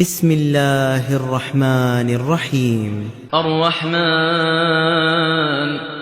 بسم الله الرحمن الرحيم. الرحمن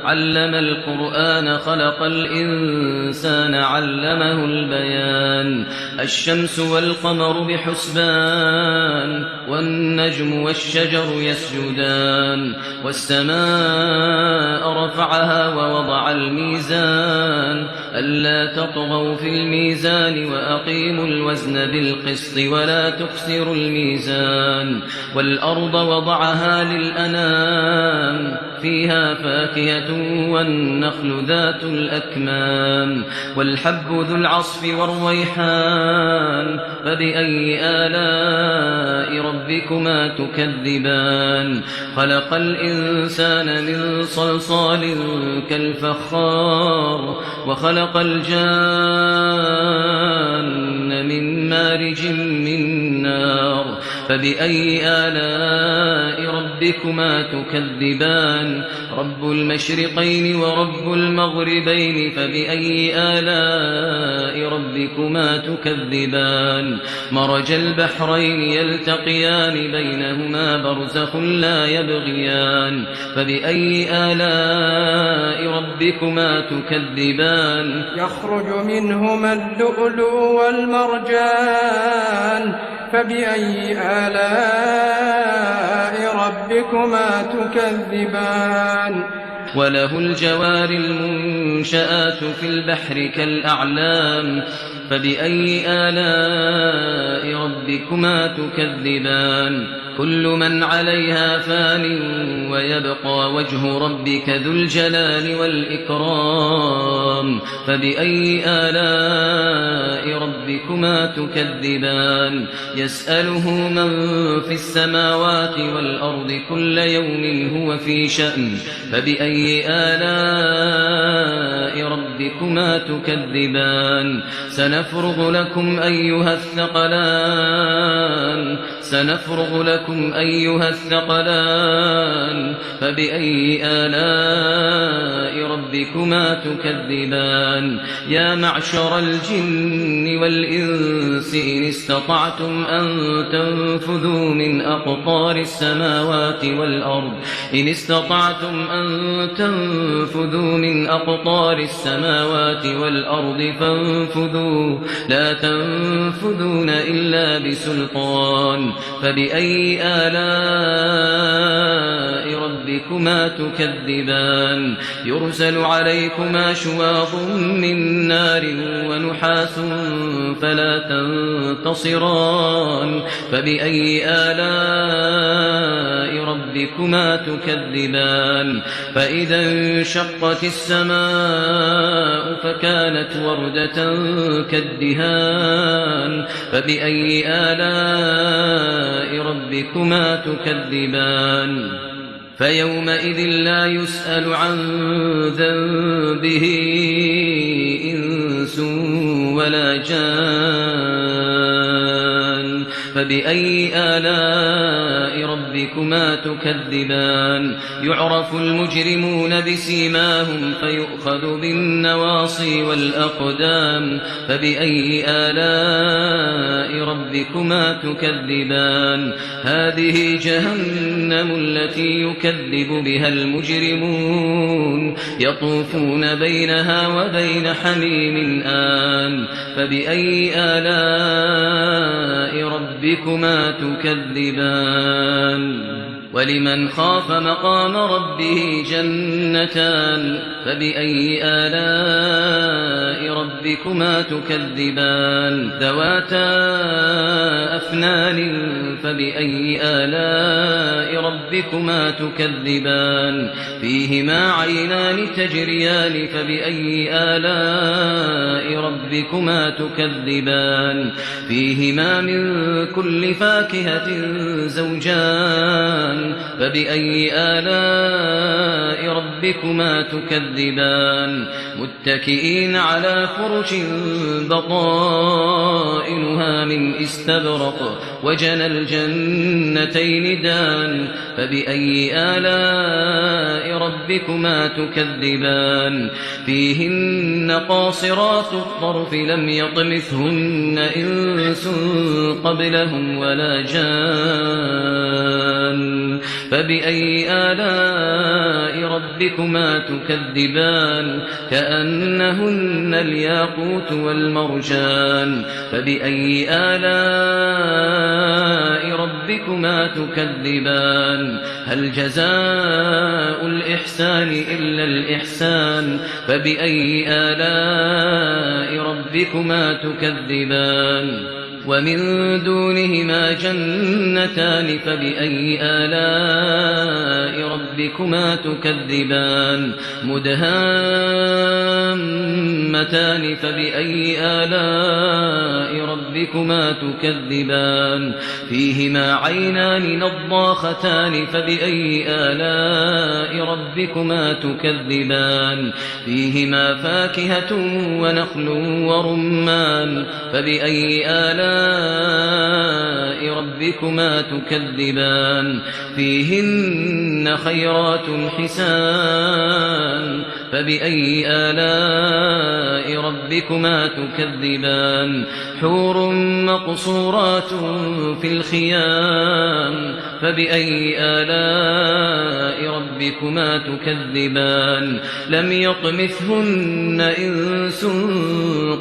علم القرآن خلق الإنسان علمه البيان. الشمس والقمر بحسبان والنجم والشجر يسجدان والسماء رفعها ووضع الميزان ألا تطغوا في الميزان وأقيموا الوزن بالقسط ولا تخسروا الميزان والأرض وضعها للأنام فيها فاكهة والنخل ذات الأكمام والحب ذو العصف والريحان فبأي آلاء ربكما تكذبان. خلق الإنسان من صلصال كالفخار وخلق الجان من مارج من نار فبأي آلاء ربكما تكذبان. رب المشرقين ورب المغربين فبأي آلاء ربكما تكذبان. مرج البحرين يلتقيان بينهما برزخ لا يبغيان فبأي آلاء ربكما تكذبان. يخرج منهما اللؤلؤ والمرجان فبأي آلاء ربكما تكذبان. وله الجوار المنشآت في البحر كالأعلام فبأي آلاء ربكما تكذبان. كل من عليها فان ويبقى وجه ربك ذو الجلال والإكرام فبأي آلاء ربكما تكذبان. يسأله من في السماوات والأرض كل يوم هو في شأن فبأي آلاء ربكما تكذبان. سنفرغ لكم أيها الثقلان فبأي آلاء ربكما تكذبان. يا معشر الجن والإنس إن استطعتم أن تنفذوا من أقطار السماوات والأرض فانفذوا لا تنفذون إلا بسلطان فبأي آلاء ربكما تكذبان. يرسل عليكما شواظ من نار ونحاس فلا تنتصران فبأي آلاء ربكما تكذبان. فإذا انشقت السماء فكانت وردة كالدهان فبأي آلاء ربكما تكذبان. فيومئذ لا يسأل عن ذنبه إنس ولا جان فبأي آلاء ربكما تكذبان. يعرف المجرمون بسيماهم فيؤخذ بالنواصي والأقدام فبأي آلاء ربكما تكذبان. هذه جهنم التي يكذب بها المجرمون يطوفون بينها وبين حميم آن فبأي آلاء ربكما تكذبان. ولمن خاف مقام ربه جنتان فبأي آلاء ربكما تكذبان. ذواتا أفنان فبأي آلاء ربكما تكذبان. فيهما عينان تجريان فبأي آلاء ربكما تكذبان. فيهما من كل فاكهة زوجان فبأي آلاء ربكما تكذبان. متكئين على فرش بطائنها من استبرق وجنى الجنتين دان فبأي آلاء ربكما تكذبان فيهن قاصرات الطرف لم يطمثهن إنس قبلهم ولا جان فبأي آلاء ربكما تكذبان كأنهن الياقوت والمرجان فبأي آلاء ربكما تكذبان هل جزاء الإحسان إلا الإحسان فبأي آلاء ربكما تكذبان ومن دونهما جنتان فبأي آلاء ربكما تكذبان مدهامتان فبأي آلاء ربكما تكذبان فيهما عينان نضاختان فبأي آلاء ربكما تكذبان فيهما فاكهة ونخل ورمان فبأي آلاء ربكما تكذبان فيهن خيرات حسان فبأي آلاء ربكما تكذبان حور مقصورات في الخيام فبأي آلاء ربكما تكذبان لم يطمثهن إنس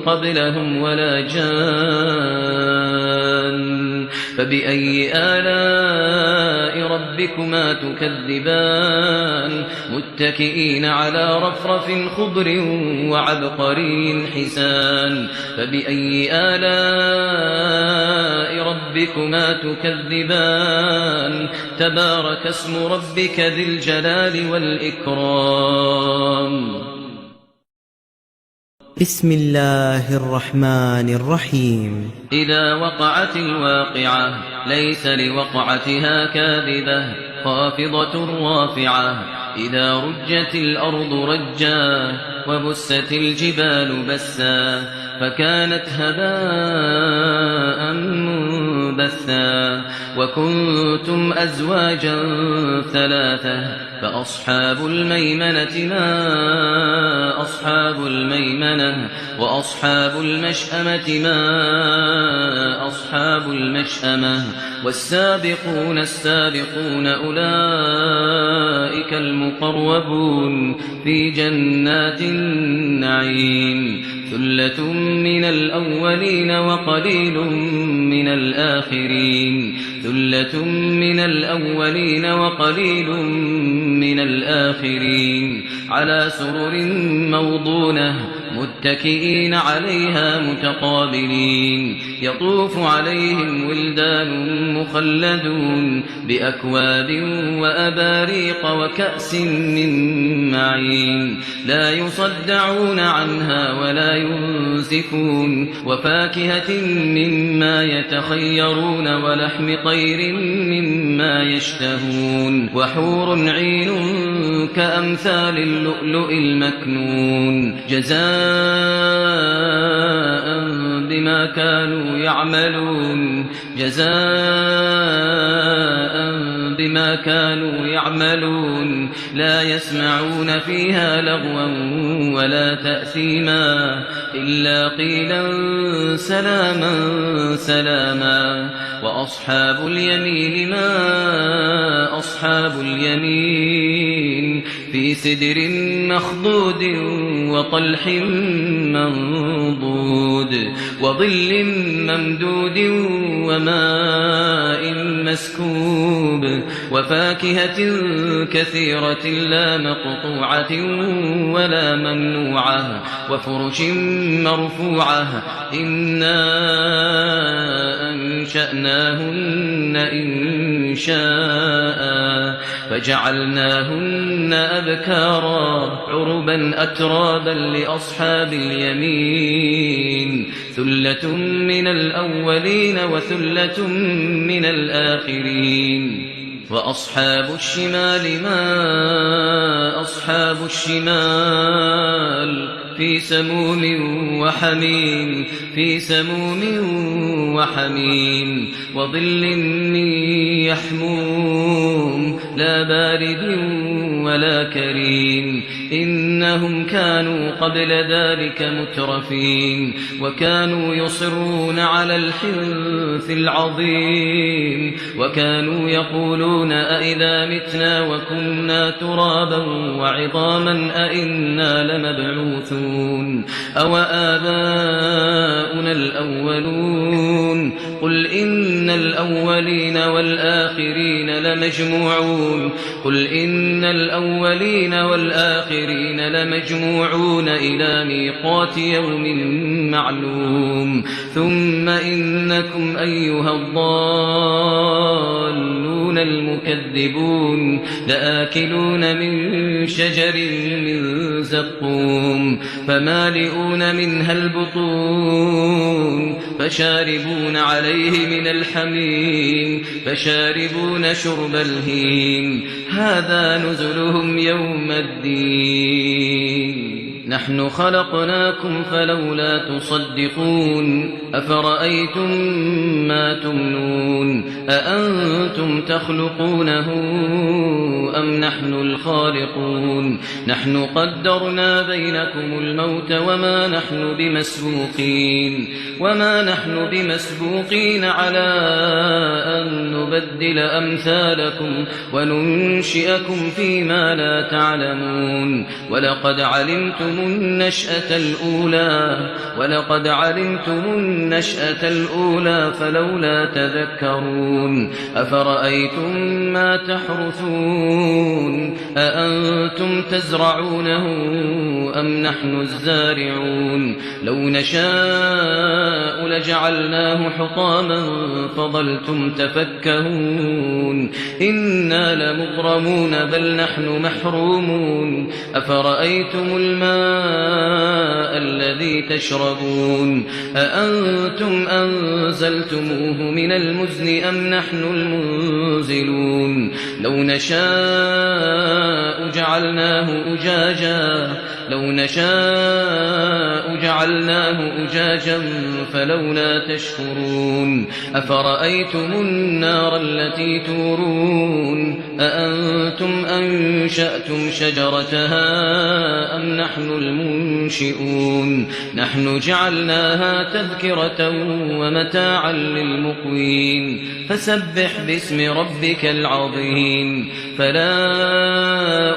قبلهم ولا جان فبأي آلاء ربكما تكذبان متكئين على رفرف خضر وعبقري حسان فبأي آلاء ربكما تكذبان تبارك اسم ربك ذي الجلال والإكرام بسم الله الرحمن الرحيم إذا وقعت الواقعة ليس لوقعتها كاذبة خافضة رافعة إذا رجت الأرض رجا وبست الجبال بسا فكانت هباء منبثا وكنتم أزواجا ثلاثة فأصحاب الميمنة ما أصحاب الميمنة وأصحاب المشأمة ما أصحاب المشأمة والسابقون السابقون أولئك المقربون في جنات النعيم ثلة من الأولين وقليل من الآخرين ثلة من الأولين وقليل من الآخرين على سرر موضونة متكئين عليها متقابلين يطوف عليهم ولدان مخلدون بأكواب وأباريق وكأس من معين لا يصدعون عنها ولا ينزفون وفاكهة مما يتخيرون ولحم طير مما يشتهون وحور عين كأمثال اللؤلؤ المكنون جزاء بما كانوا يعملون جزاء بما كانوا يعملون لا يسمعون فيها لغوا ولا تأثيما إلا قيلا سلاما سلاما وأصحاب اليمين ما أصحاب اليمين في سدر مخضود وطلح منضود وظل ممدود وماء مسكوب وفاكهة كثيرة لا مقطوعة ولا ممنوعة وفرش مرفوعة إنا أنشأناهن إنشاء فجعلناهن أبكارا عربا أترابا لأصحاب اليمين ثلة من الأولين وثلة من الآخرين وأصحاب الشمال ما أصحاب الشمال في سموم وحميم وظل من يحموم لا بارد ولا كريم إنهم كانوا قبل ذلك مترفين وكانوا يصرون على الحنث العظيم وكانوا يقولون أئذا متنا وكنا ترابا وعظاما أئنا لمبعوثون أو آباؤنا الأولون قل إن الأولين والآخرين لمجموعون إلى ميقات يوم معلوم ثم إنكم أيها الضالون المكذبون لآكلون من شجر من زقوم فمالئون منها البطون فشاربون عليه من الحميم فشاربون شرب الهيم هذا نزلهم يوم الدين نحن خلقناكم فلولا تصدقون أفرأيتم ما تمنون أأنتم تخلقونه أم نحن الخالقون نحن قدرنا بينكم الموت وما نحن بمسبوقين على أن نبدل أمثالكم وننشئكم فيما لا تعلمون ولقد علمتم النشأة الأولى فلولا تذكرون أفرأيتم ما تحرثون أأنتم تزرعونه أم نحن الزارعون لو نشاء لجعلناه حطاما فظلتم تفكهون إنا لمغرمون بل نحن محرومون أفرأيتم الماء الذي تشربون أأنتم أنزلتموه من المزن أم نحن المنزلون لو نشاء جعلناه أجاجا فلولا تشكرون أفرأيتم النار التي تورون أأنتم أنشأتم شجرتها أم نحن المنشئون نحن جعلناها تذكرة ومتاعا للمقوين فسبح باسم ربك العظيم فلا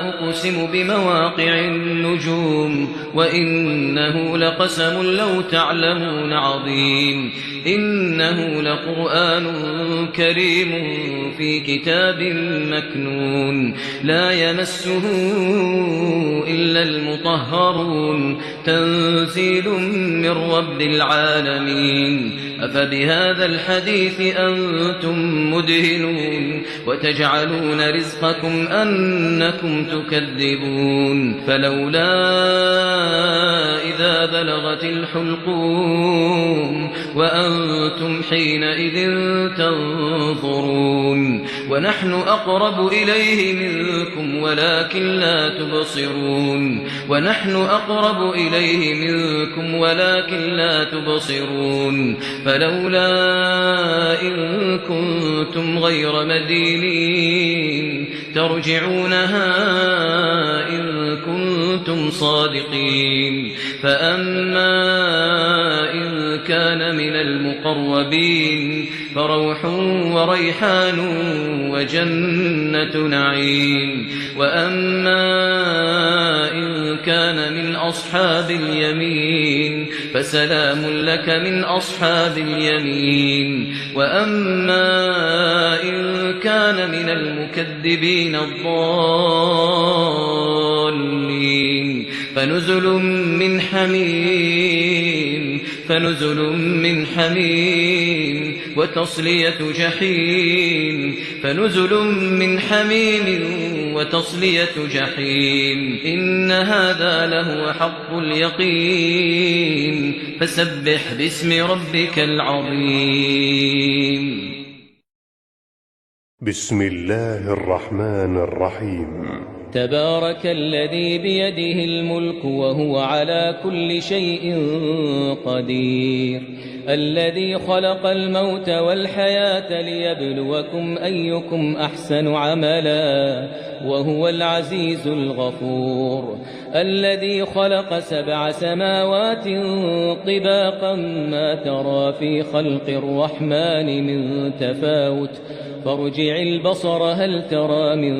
أقسم بمواقع النجوم وإنه لقسم لو تعلمون عظيم إنه لقرآن كريم في كتاب مكنون لا يمسه إلا المطهرون تنزيل من رب العالمين أفبهذا الحديث أنتم مدهنون وتجعلون رزقكم أنكم تكذبون فلولا إذا بلغت الحلقوم وأنتم حينئذ تنظرون ونحن أقرب إليه منكم ولكن لا تبصرون فلولا إن كنتم غير مدينين ترجعونها إن كنتم صادقين فأما إن كان من المقربين فروح وريحان وجنة نعيم وأما إن كان من أصحاب اليمين فسلام لك من أصحاب اليمين وأما إن كان من المكذبين الضالين فنزل من حميم وتصلية جحيم إن هذا لهو حق اليقين فسبح باسم ربك العظيم بسم الله الرحمن الرحيم. تبارك الذي بيده الملك وهو على كل شيء قدير، الذي خلق الموت والحياة ليبلوكم أيكم أحسن عملا وهو العزيز الغفور، الذي خلق 7 سماوات طباقا ما ترى في خلق الرحمن من تفاوت فارجع البصر هل ترى من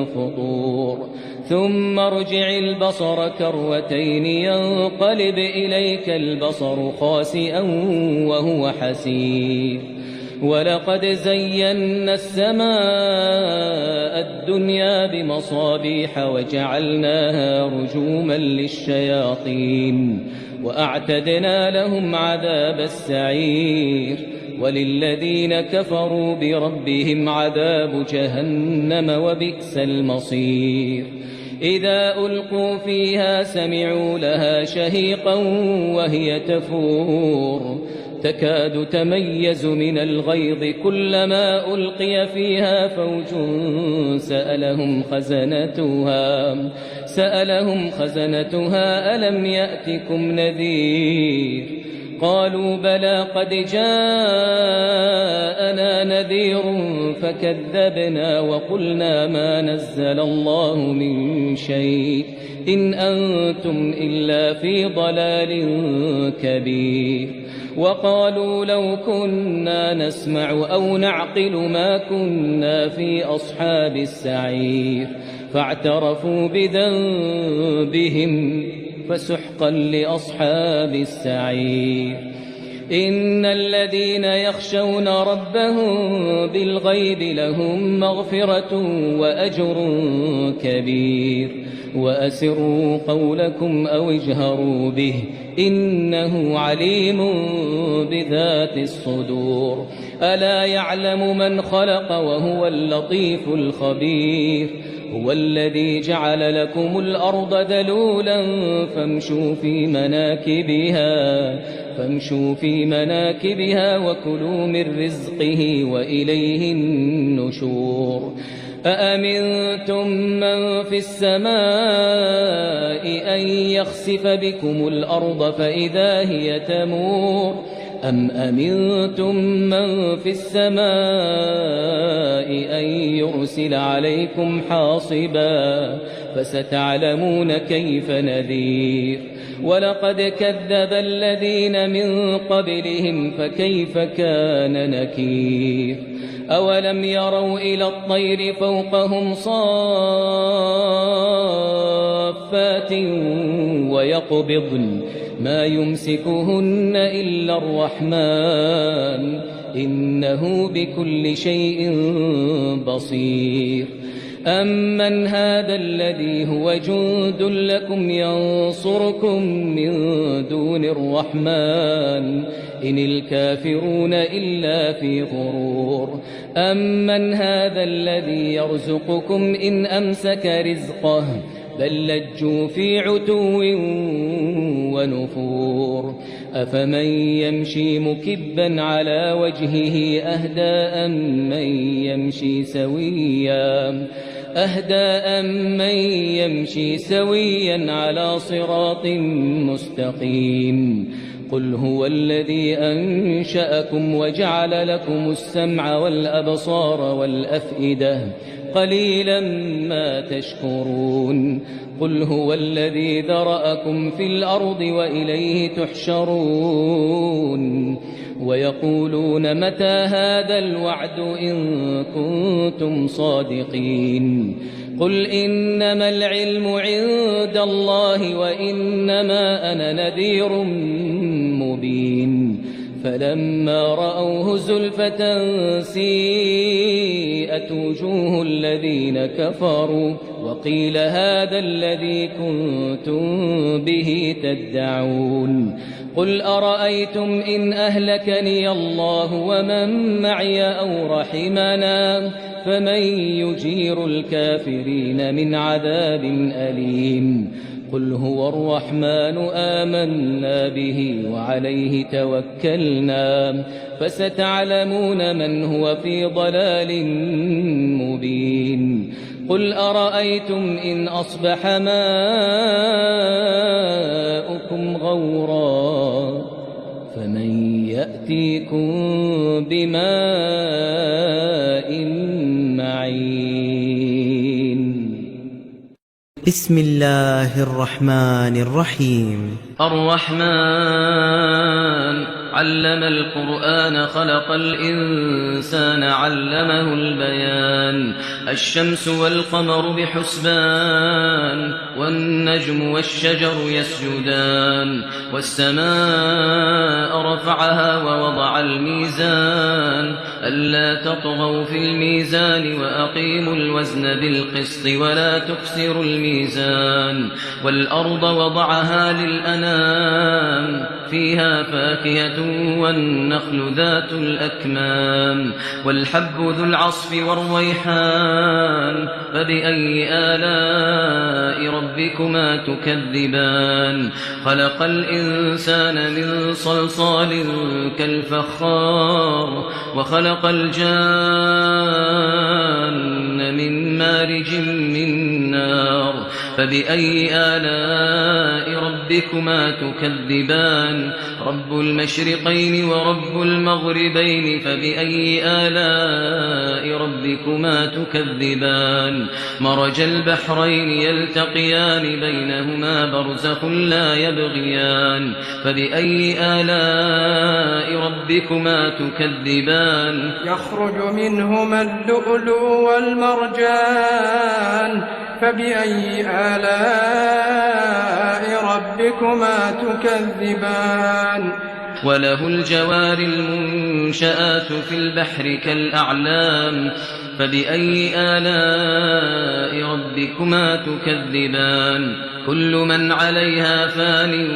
فطور، ثم ارجع البصر كرتين ينقلب إليك البصر خاسئا وهو حسير، ولقد زينا السماء الدنيا بمصابيح وجعلناها رجوما للشياطين وأعتدنا لهم عذاب السعير، وللذين كفروا بربهم عذاب جهنم وبئس المصير. إذا ألقوا فيها سمعوا لها شهيقا وهي تفور تكاد تميز من الغيظ كلما ألقي فيها فوج سألهم خزنتها ألم يأتكم نذير قالوا بلى قد جاءنا نذير فكذبنا وقلنا ما نزل الله من شيء إن أنتم إلا في ضلال كبير، وقالوا لو كنا نسمع أو نعقل ما كنا في أصحاب السعير، فاعترفوا بذنبهم فسحقا لأصحاب السعير. إن الذين يخشون ربهم بالغيب لهم مغفرة وأجر كبير، وأسروا قولكم أو اجهروا به إنه عليم بذات الصدور. ألا يعلم من خلق وهو اللطيف الخبير، هو الذي جعل لكم الأرض ذلولا فامشوا في مناكبها وكلوا من رزقه وإليه النشور. أأمنتم من في السماء أن يخسف بكم الأرض فإذا هي تمور، أم أمنتم من في السماء أن يرسل عليكم حاصبا فستعلمون كيف نذير. ولقد كذب الذين من قبلهم فكيف كان نكير. أولم يروا إلى الطير فوقهم صافات ويقبضن ما يمسكهن إلا الرحمن إنه بكل شيء بصير. أمن هذا الذي هو جند لكم ينصركم من دون الرحمن إن الكافرون إلا في غرور. أمن هذا الذي يرزقكم إن أمسك رزقه بل لجوا في عتو ونفور. أفمن يمشي مكبا على وجهه أهدى أم من يمشي سويا على صراط مستقيم. قل هو الذي أنشأكم وجعل لكم السمع والأبصار والأفئدة قليلا ما تشكرون. قل هو الذي ذرأكم في الأرض وإليه تحشرون. ويقولون متى هذا الوعد إن كنتم صادقين. قل إنما العلم عند الله وإنما أنا نذير مبين. فلما رأوه زلفة سيئت وجوه الذين كفروا وقيل هذا الذي كنتم به تدعون. قل أرأيتم إن أهلكني الله ومن معي أو رحمنا فمن يجير الكافرين من عذاب أليم. قل هو الرحمن آمنا به وعليه توكلنا فستعلمون من هو في ضلال مبين قل أرأيتم إن أصبح ماؤكم غورا فمن يأتيكم بماء معين بسم الله الرحمن الرحيم الرحمن علم القرآن خلق الإنسان علمه البيان الشمس والقمر بحسبان والنجم والشجر يسجدان والسماء رفعها ووضع الميزان ألا تطغوا في الميزان وأقيموا الوزن بالقسط ولا تخسروا الميزان والأرض وضعها للأنام فيها فاكهة والنخل ذات الأكمام والحب ذو العصف والريحان فبأي آلاء ربكما تكذبان خلق الإنسان من صلصال كالفخار وخلق الجان من مارج من نار فبأي آلاء ربكما تكذبان رب المشرقين ورب المغربين فبأي آلاء ربكما تكذبان مرج البحرين يلتقيان بينهما برزخ لا يبغيان فبأي آلاء ربكما تكذبان يخرج منهما اللؤلؤ والمرجان فبأي آلاء ربكما تكذبان وله الجوار المنشآت في البحر كالأعلام فبأي آلاء ربكما تكذبان كل من عليها فان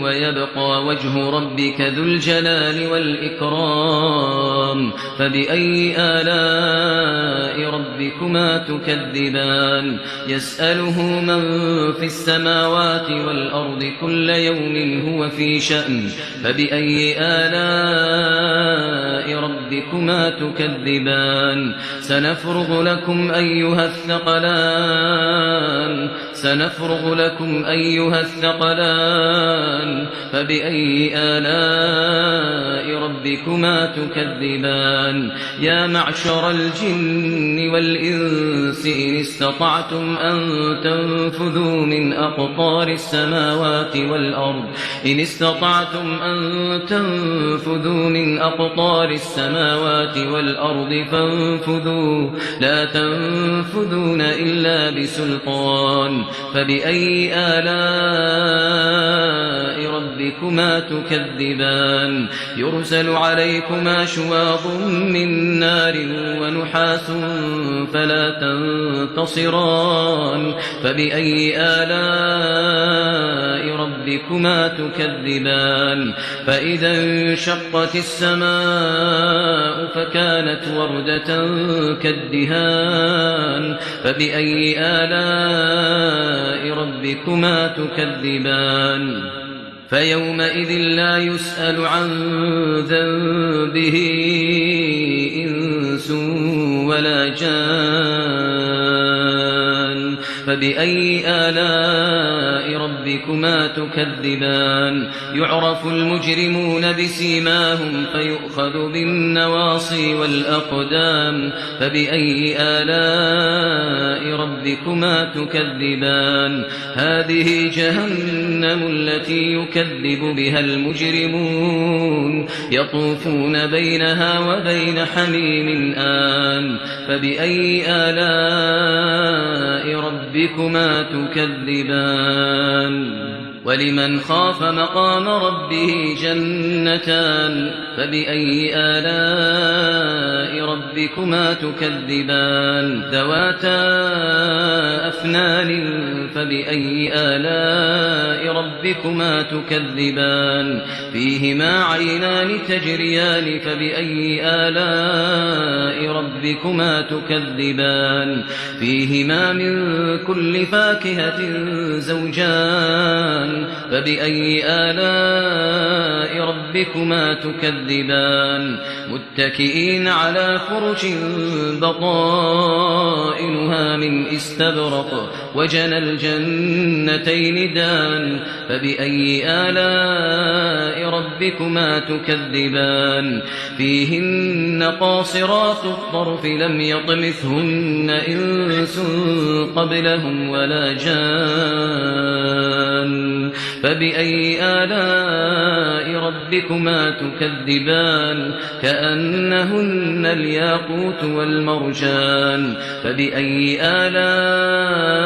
ويبقى وجه ربك ذو الجلال والإكرام فبأي آلاء ربكما تكذبان يسأله من في السماوات والأرض كل يوم هو في شأن فبأي آلاء ربكما تكذبان سنفرغ لكم أيها الثقلان فبأي آلاء ربكما تكذبان يا معشر الجن والإنس إن استطعتم أن تنفذوا من أقطار السماوات والأرض فانفذوا لا تنفذون إلا بسلطان فبأي آلاء ربكما تكذبان يرسل عليكما شواظ من نار ونحاس فلا تنتصران فبأي آلاء ربكما تكذبان فإذا انشقت السماء فكانت وردة كالدهان فبأي آلاء ربكما تكذبان فيومئذ لا يسأل عن ذنبه إنس ولا جان فبأي آلاء ربكما تكذبان يعرف المجرمون بسيماهم فيؤخذ بالنواصي والأقدام فبأي آلاء ربكما تكذبان هذه جهنم التي يكذب بها المجرمون يطوفون بينها وبين حميم آن فبأي آلاء ربكما تكذبان ولمن خاف مقام ربه جنتان فبأي آلاء ربكما تكذبان ذواتا أفنان فبأي آلاء ربكما تكذبان فيهما عينان تجريان فبأي آلاء ربكما تكذبان فيهما من كل فاكهة زوجان فبأي آلاء ربكما تكذبان متكئين على فرش بطائنها من استبرق وجنى الجنتين دان فبأي آلاء ربكما تكذبان فيهن قاصرات الطرف لم يطمثهن إنس قبلهم ولا جان فبأي آلاء ربكما تكذبان كأنهن الياقوت والمرجان فبأي آلاء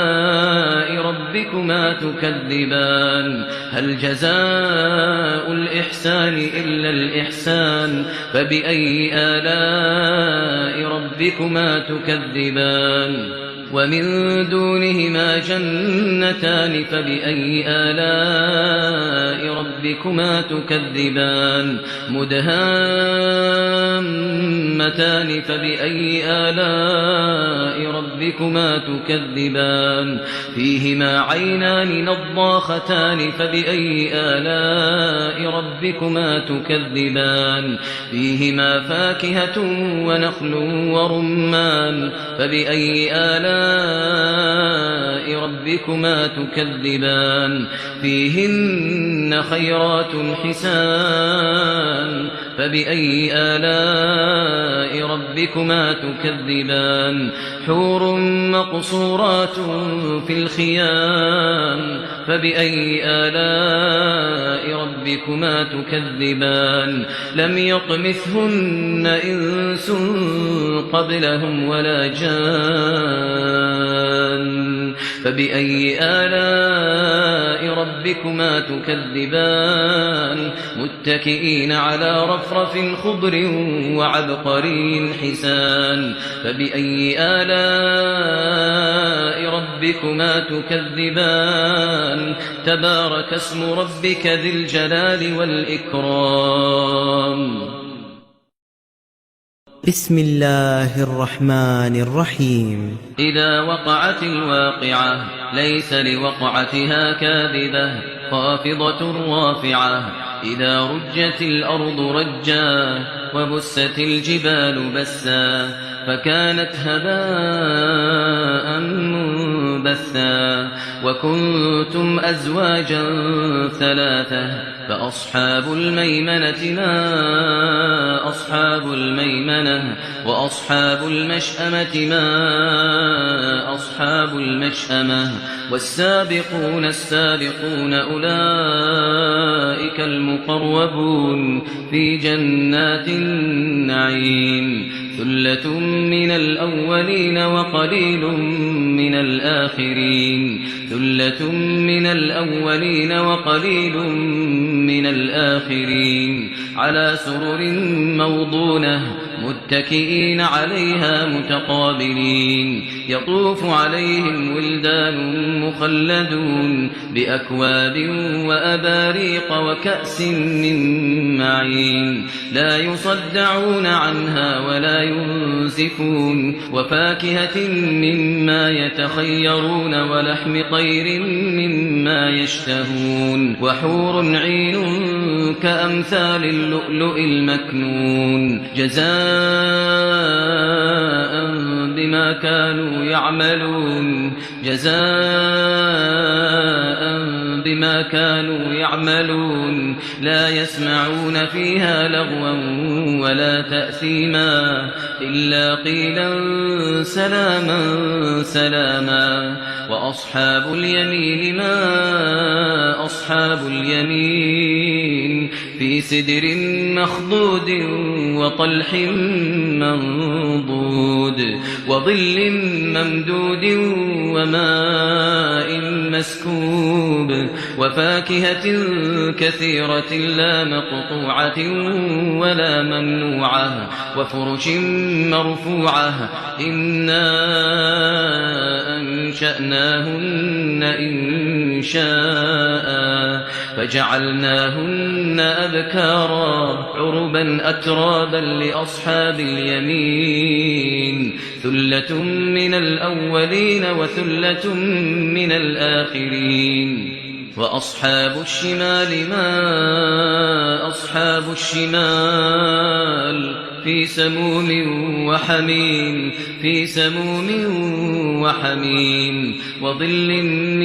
ربكما تكذبان هل جزاء الإحسان إلا الإحسان فبأي آلاء ربكما تكذبان ومن دونهما جنتان فبأي آلاء ربكما تكذبان مدهامتان فبأي آلاء ربكما تكذبان فيهما عينان نضاختان فبأي آلاء ربكما تكذبان فيهما فاكهة ونخل ورمان فبأي آلاء ربكما تكذبان فيهن خيرات حسان فبأي آلاء ربكما تكذبان حور مقصورات في الخيام فبأي آلاء ربكما تكذبان لم يطمثهن إنس قبلهم ولا جان فبأي آلاء ربكما تكذبان متكئين على رفرف خضر وعبقري حسان فبأي آلاء ربكما تكذبان تبارك اسم ربك ذي الجلال والإكرام بسم الله الرحمن الرحيم إذا وقعت الواقعة ليس لوقعتها كاذبة خافضة رافعة إذا رجت الأرض رجا وبست الجبال بسا فكانت هباء منبثا وكنتم أزواجا ثلاثة فأصحاب الميمنة ما أصحاب الميمنة وأصحاب المشأمة ما أصحاب المشأمة والسابقون السابقون أولئك المقربون في جنات النعيم ثلة من الأولين وقليل من الآخرين ثلة من الأولين وقليل من الآخرين على سرر موضونة متكئين عليها متقابلين يطوف عليهم ولدان مخلدون بأكواب وأباريق وكأس من معين لا يصدعون عنها ولا ينزفون وفاكهة مما يتخيرون ولحم طير مما يشتهون وحور عين كأمثال اللؤلؤ المكنون جزاء بما كانوا يعملون جزاء بما كانوا يعملون لا يسمعون فيها لغوا ولا تأثيما إلا قيلا سلاما سلاما وأصحاب اليمين ما أصحاب اليمين في سدر مخضود وطلح منضود وظل ممدود وماء مسكوب وفاكهة كثيرة لا مقطوعة ولا ممنوعة وفرش مرفوعة إنا أنشأناهن إنشاء فجعلناهن أبكارا عربا أترابا لأصحاب اليمين ثلة من الأولين وثلة من الآخرين وأصحاب الشمال ما أصحاب الشمال في سموم وحميم وظل من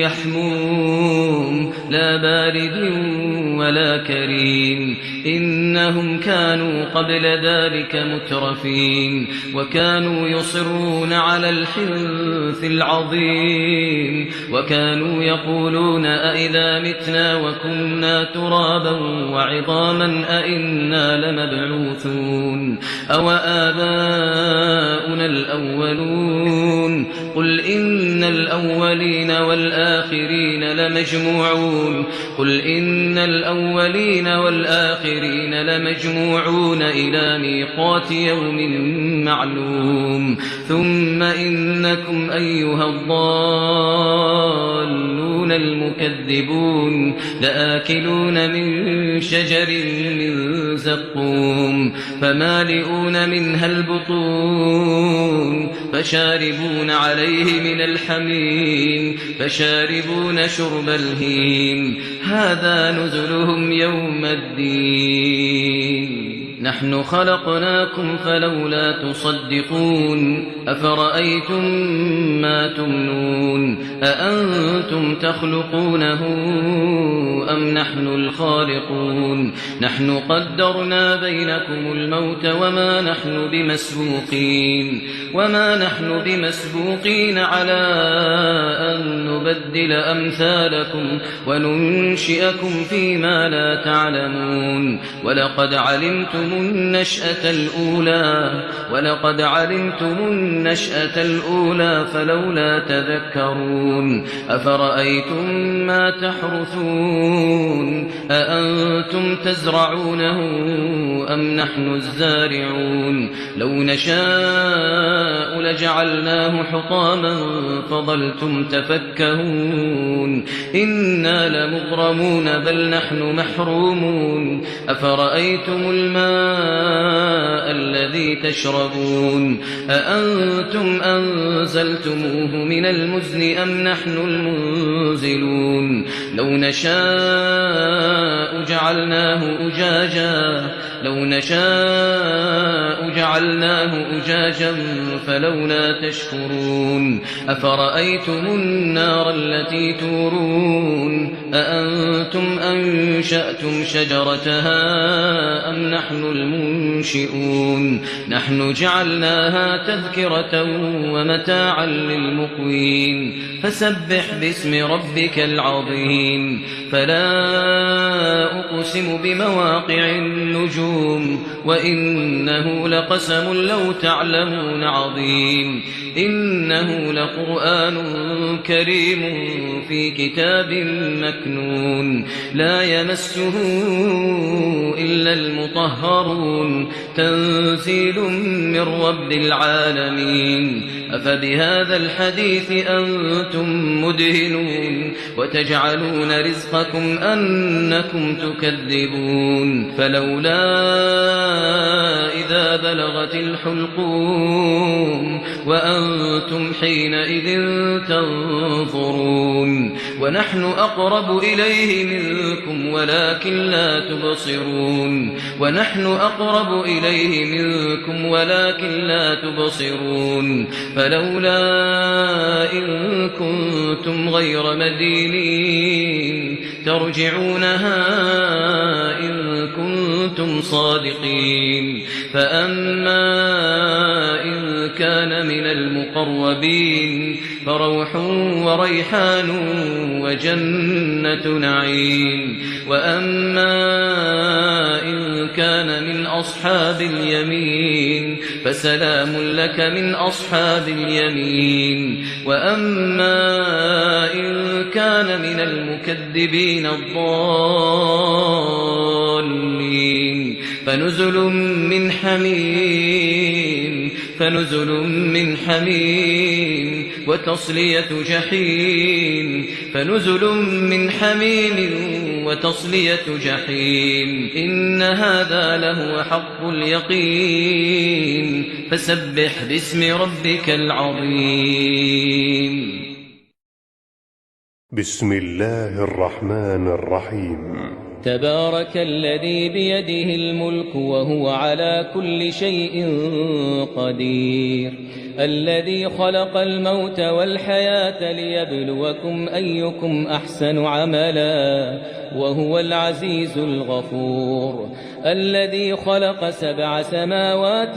يحموم لا بارد ولا كريم إنهم كانوا قبل ذلك مترفين وكانوا يصرون على الحنث العظيم وكانوا يقولون أئذا متنا وكنا ترابا وعظاما أئنا لمبعوثون أو آباؤنا الأولون قل إن الأولين والآخرين لمجموعون إلى ميقات يوم معلوم ثم إنكم أيها الضالون المكذبون لآكلون من شجر من زقوم فمالئون منها البطون فشاربون عليه من الحميم فشاربون شرب الهيم هذا نزلهم يوم الدين نحن خلقناكم فلولا تصدقون أفرأيتم ما تمنون أأنتم تخلقونه أم نحن الخالقون نحن قدرنا بينكم الموت وما نحن بمسبوقين على أن نبدل أمثالكم وننشئكم فيما لا تعلمون ولقد علمتم النشأة الأولى فلولا تذكرون أفرأيتم ما تحرثون أأنتم تزرعونه أم نحن الزارعون لو نشاء لجعلناه حطاما فظلتم تفكهون إنا لمغرمون بل نحن محرومون أفرأيتم الماء الذي تشربون أأنتم أنزلتموه من المزن أم نحن المنزلون لو نشاء جعلناه أجاجا فلولا تشكرون أفرأيتم النار التي تورون أأنتم أنشأتم شجرتها أم نحن المنشئون نحن جعلناها تذكرة ومتاعا للمقوين فسبح باسم ربك العظيم فلا أقسم بمواقع النجوم وإنه لقسم لو تعلمون عظيم إنه لقرآن كريم في كتاب مكنون لا يمسه إلا المطهرون تنزيل من رب العالمين أفبهذا الحديث أنتم مدهنون وتجعلون رزقكم أنكم تكذبون فلولا إذا بلغت الحلقوم وأنتم حينئذ تنظرون ونحن أقرب إليه منكم ولكن لا تبصرون فلولا إن كنتم غير مدينين ترجعونها إن كنتم صادقين فأما إن كان من المقربين فروح وريحان وجنة نعيم وأما إن كان من أصحاب اليمين فسلام لك من أصحاب اليمين وأما إن كان من المكذبين الضالين فنزل من حميم وتصلية جحيم إن هذا لهو حق اليقين فسبح باسم ربك العظيم بسم الله الرحمن الرحيم. تبارك الذي بيده الملك وهو على كل شيء قدير، الذي خلق الموت والحياة ليبلوكم أيكم أحسن عملا وهو العزيز الغفور، الذي خلق 7 سماوات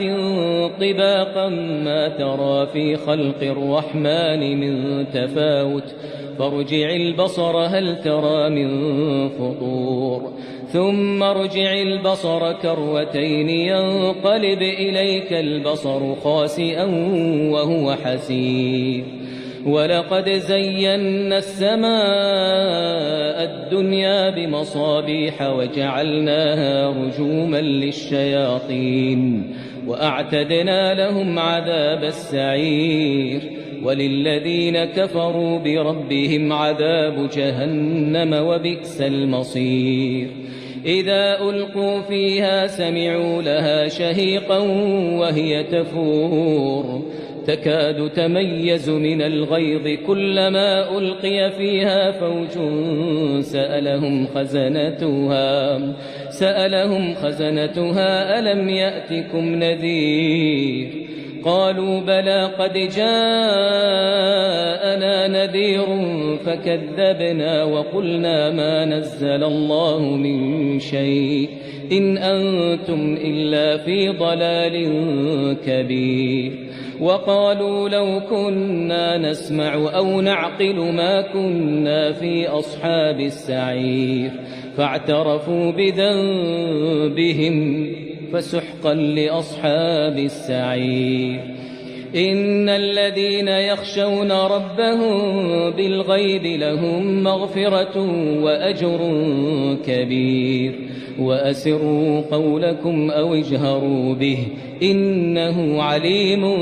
طباقا ما ترى في خلق الرحمن من تفاوت فارجع البصر هل ترى من فطور، ثم ارجع البصر كرتين ينقلب إليك البصر خاسئا وهو حسير، ولقد زينا السماء الدنيا بمصابيح وجعلناها رجوما للشياطين وأعتدنا لهم عذاب السعير، وللذين كفروا بربهم عذاب جهنم وبئس المصير. إذا ألقوا فيها سمعوا لها شهيقا وهي تفور تكاد تميز من الغيظ كلما ألقي فيها فوج سألهم خزنتها ألم يأتكم نذير قالوا بلى قد جاءنا نذير فكذبنا وقلنا ما نزل الله من شيء إن أنتم إلا في ضلال كبير، وقالوا لو كنا نسمع أو نعقل ما كنا في أصحاب السعير، فاعترفوا بذنبهم فسحقا لأصحاب السعير. إن الذين يخشون ربهم بالغيب لهم مغفرة وأجر كبير، وأسروا قولكم أو اجهروا به إنه عليم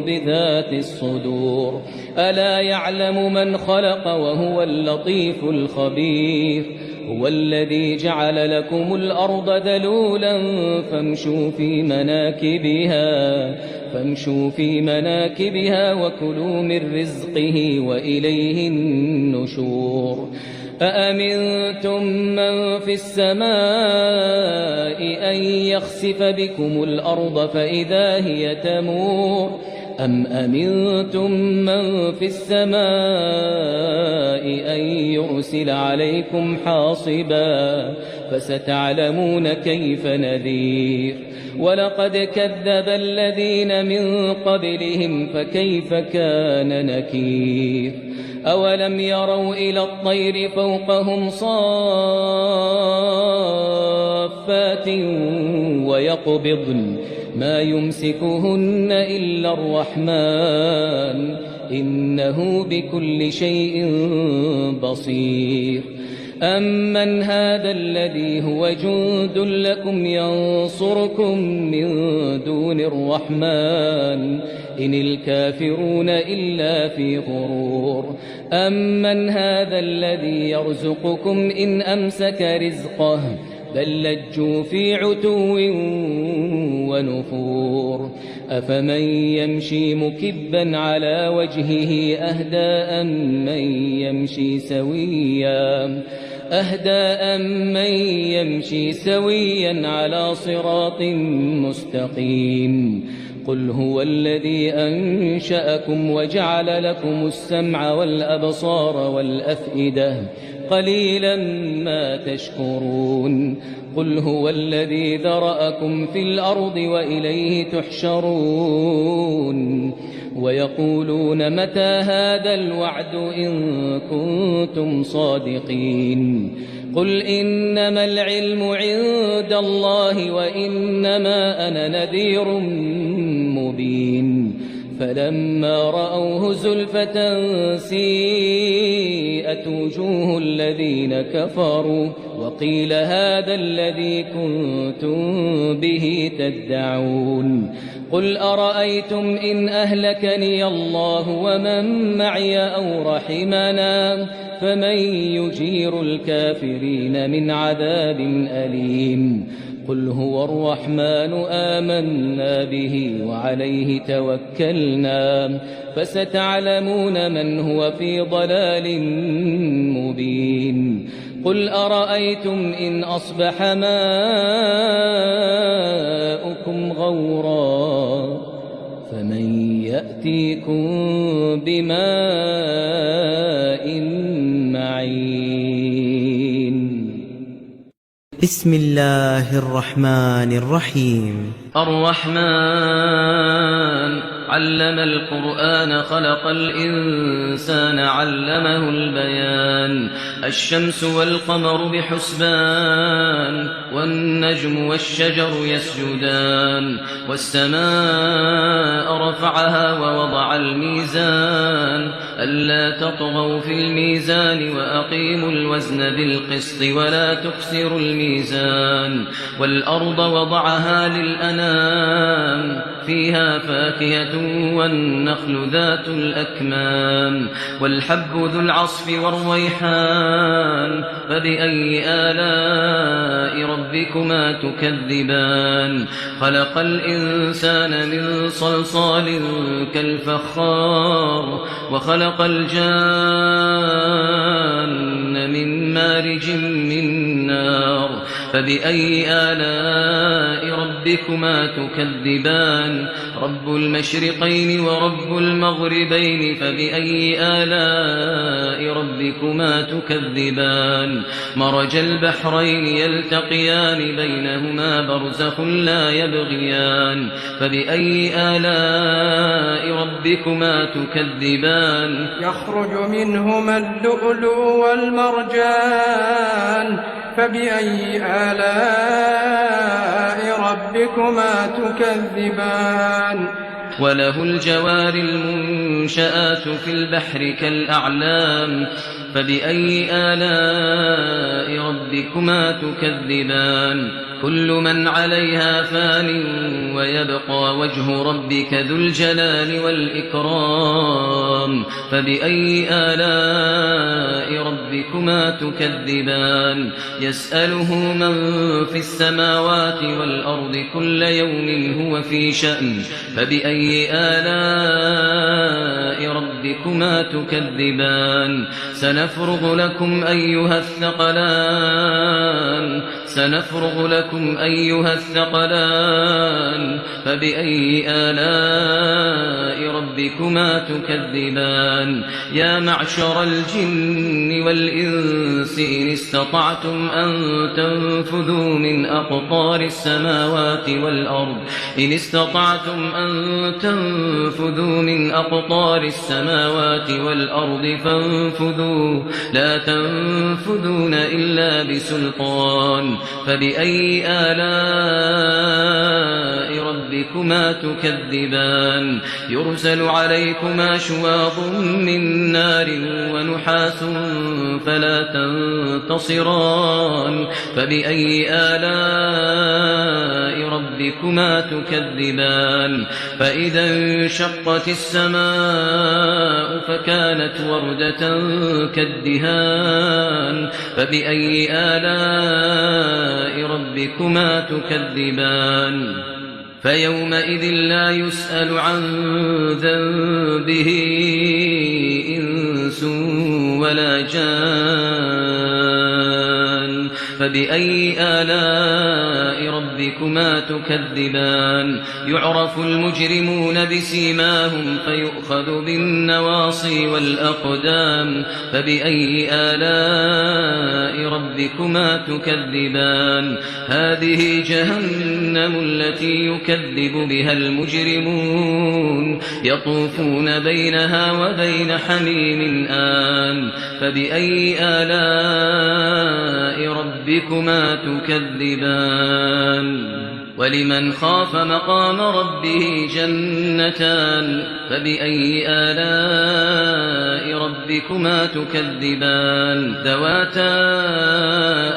بذات الصدور. ألا يعلم من خلق وهو اللطيف الخبير، هو الذي جعل لكم الأرض ذلولا فامشوا في مناكبها وكلوا من رزقه وإليه النشور. أأمنتم من في السماء أن يخسف بكم الأرض فإذا هي تمور، أم أمنتم من في السماء أن يرسل عليكم حاصبا فستعلمون كيف نذير. ولقد كذب الذين من قبلهم فكيف كان نكير. أولم يروا إلى الطير فوقهم صافات ويقبضن ما يمسكهن إلا الرحمن إنه بكل شيء بصير. أمن هذا الذي هو جند لكم ينصركم من دون الرحمن إن الكافرون إلا في غرور. أمن هذا الذي يرزقكم إن أمسك رزقه بل لجوا في عتو ونفور. أفمن يمشي مكبا على وجهه أهدى أمن يمشي سويا على صراط مستقيم. قل هو الذي أنشأكم وجعل لكم السمع والأبصار والأفئدة قليلا ما تشكرون. قل هو الذي ذرأكم في الأرض وإليه تحشرون. ويقولون متى هذا الوعد إن كنتم صادقين. قل إنما العلم عند الله وإنما أنا نذير مبين. فلما رأوه زلفة سيئت وجوه الذين كفروا وقيل هذا الذي كنتم به تدعون. قل أرأيتم إن أهلكني الله ومن معي أو رحمنا فمن يجير الكافرين من عذاب أليم. قل هو الرحمن آمنا به وعليه توكلنا فستعلمون من هو في ضلال مبين قل أرأيتم إن أصبح ماؤكم غورا فمن يأتيكم بماء معين بسم الله الرحمن الرحيم الرحمن علم القرآن خلق الإنسان علمه البيان الشمس والقمر بحسبان والنجم والشجر يسجدان والسماء رفعها ووضع الميزان ألا تطغوا في الميزان وأقيموا الوزن بالقسط ولا تخسروا الميزان والأرض وضعها للأنام فيها فاكهة والنخل ذات الأكمام والحب ذو العصف والريحان فبأي آلاء ربكما تكذبان خلق الإنسان من صلصال كالفخار وخلق الجان من مارج من نار فبأي آلاء ربكما تكذبان رب المشرقين ورب المغربين فبأي آلاء ربكما تكذبان مرج البحرين يلتقيان بينهما برزخ لا يبغيان فبأي آلاء ربكما تكذبان يخرج منهما اللؤلؤ والمرجان فبأي آلاء ربكما تكذبان وله الجوار المنشآت في البحر كالأعلام فبأي آلاء ربكما تكذبان كل من عليها فان ويبقى وجه ربك ذو الجلال والإكرام فبأي آلاء ربكما تكذبان يسأله من في السماوات والأرض كل يوم هو في شأن فبأي آلاء ربكما تكذبان سنفرغ لكم أيها الثقلان فبأي آلاء ربكما تكذبان يا معشر الجن والإنس إن استطعتم أن تنفذوا من أقطار السماوات والأرض فانفذوا لا تنفذون إلا بسلطان فبأي آلاء ربكما تكذبان يرسل عليكما شواظ من نار ونحاس فلا تنتصران فبأي آلاء ربكما تكذبان فإذا انشقت السماء فكانت وردة كالدهان فبأي آلاء ربكما تكذبان فيومئذ لا يسأل عن ذنبه إنس ولا جان فبأي آلاء ربكما تكذبان يعرف المجرمون بسيماهم فيؤخذ بالنواصي والأقدام فبأي آلاء ربكما تكذبان هذه جهنم التي يكذب بها المجرمون يطوفون بينها وبين حميم آن فبأي آلاء ربكما تكذبان ولمن خاف مقام ربه جنتان فبأي آلاء ربكما تكذبان ذواتا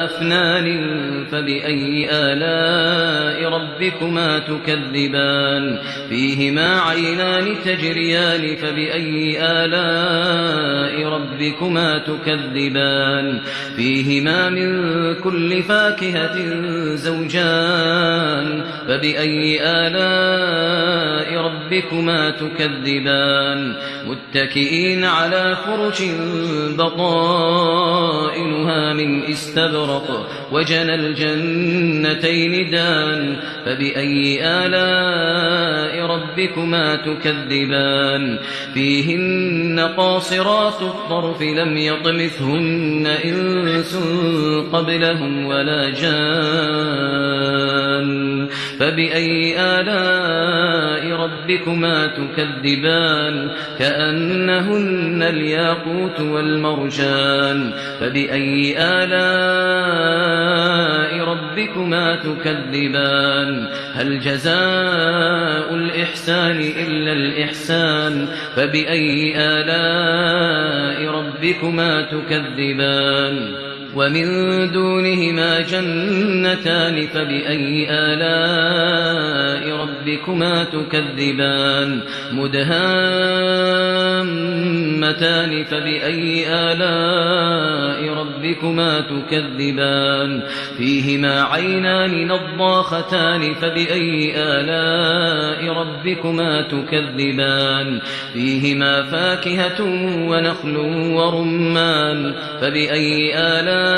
أفنان فبأي آلاء ربكما تكذبان فيهما عينان تجريان فبأي آلاء ربكما تكذبان فيهما من كل فاكهة زوجان فبأي آلاء ربكما تكذبان متكئين على فرش بطائنها من استبرق وجنى الجنتين دان فبأي آلاء ربكما تكذبان فيهن قاصرات الطرف لم يطمثهن إنس قبلهم ولا جان فبأي آلاء ربكما تكذبان كأنهن الياقوت والمرجان فبأي آلاء ربكما تكذبان هل جزاء الإحسان إلا الإحسان فبأي آلاء ربكما تكذبان ومن دونهما جنتان فبأي آلاء ربكما تكذبان مدهامتان فبأي آلاء ربكما تكذبان فيهما عينان نضاختان فبأي آلاء ربكما تكذبان فيهما فاكهة ونخل ورمان فبأي آلاء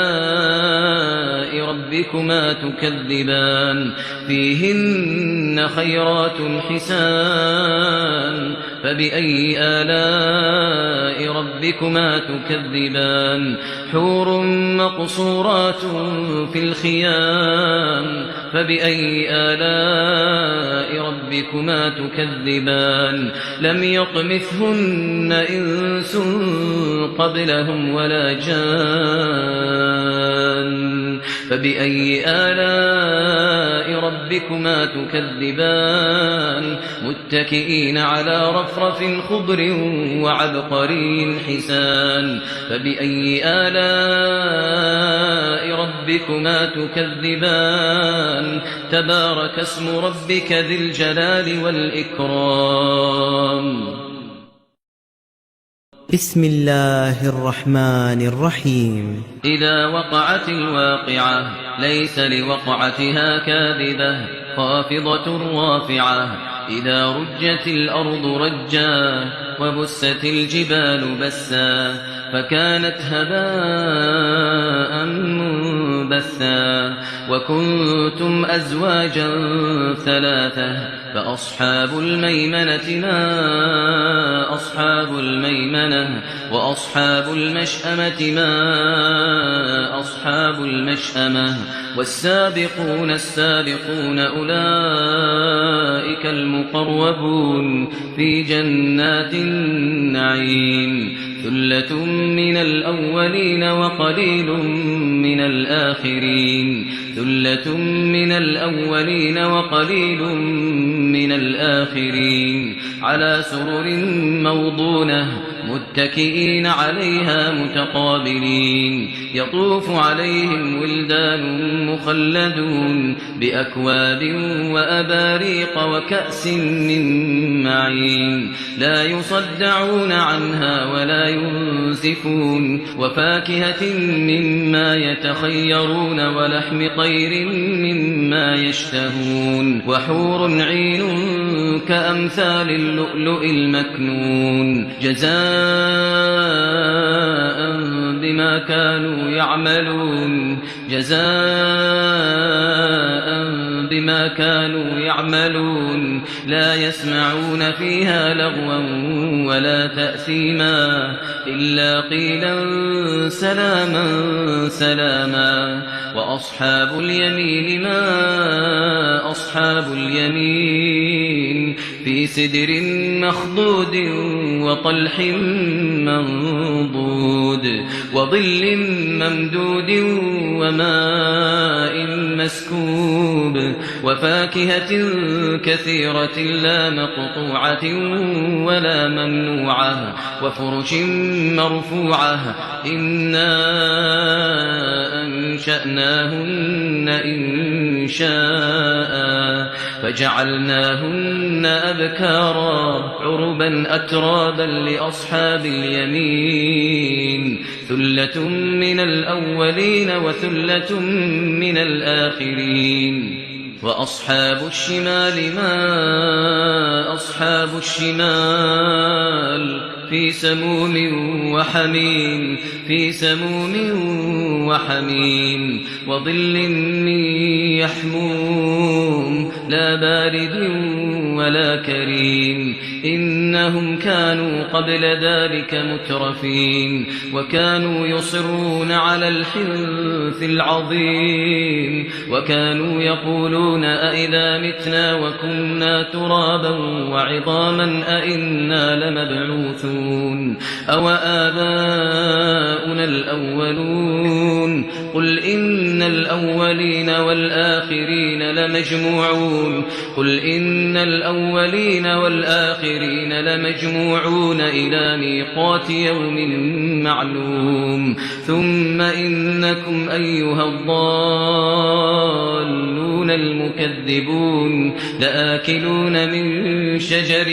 ربكما تكذبان فيهن خيرات حسان فبأي آلاء ربكما تكذبان حور مقصورات في الخيام فبأي آلاء ربكما تكذبان لم يطمثهن إنس قبلهم ولا جان فبأي آلاء ربكما تكذبان متكئين على رفرف خضر وعبقري حسان فبأي آلاء ربكما تكذبان تبارك اسم ربك ذي الجلال والإكرام بسم الله الرحمن الرحيم إذا وقعت الواقعة ليس لوقعتها كاذبة خافضة رافعة إذا رجت الأرض رجا وبست الجبال بسا فكانت هباء منبثا وكنتم أزواجا ثلاثة فأصحاب الميمنة ما أصحاب الميمنة وأصحاب المشأمة ما أصحاب المشأمة والسابقون السابقون أولئك المقربون في جنات النعيم ثلة من الأولين وقليل من الآخرين ثلة من الأولين وقليل من الآخرين على سرر موضونة متكئين عليها متقابلين يطوف عليهم ولدان مخلدون بأكواب وأباريق وكأس من معين لا يصدعون عنها ولا ينزفون وفاكهة مما يتخيرون ولحم طير مما يشتهون وحور عين كأمثال اللؤلؤ المكنون جزاء بما كانوا يعملون جزاء بما كانوا يعملون لا يسمعون فيها لغوا ولا تأثيما إلا قيلا سلاما سلاما وأصحاب اليمين ما أصحاب اليمين في سدر مخضود وطلح منضود وظل ممدود وماء مسكوب وفاكهة كثيرة لا مقطوعة ولا ممنوعة وفرش مرفوعة إنا أنشأناهن إنشاء فجعلناهن أبكارا عربا أترابا لأصحاب اليمين ثلة من الأولين وثلة من الآخرين وأصحاب الشمال ما أصحاب الشمال في سموم وحميم وظل من يحموم لا بارد ولا كريم إنهم كانوا قبل ذلك مترفين وكانوا يصرون على الحنث العظيم وكانوا يقولون أئذا متنا وكنا ترابا وعظاما أئنا لمبعوثون أو آباؤنا الأولون قل إن الأولين والآخرين لمجموعون إلى ميقات يوم معلوم ثم إنكم أيها الضالون المكذبون لآكلون من شجر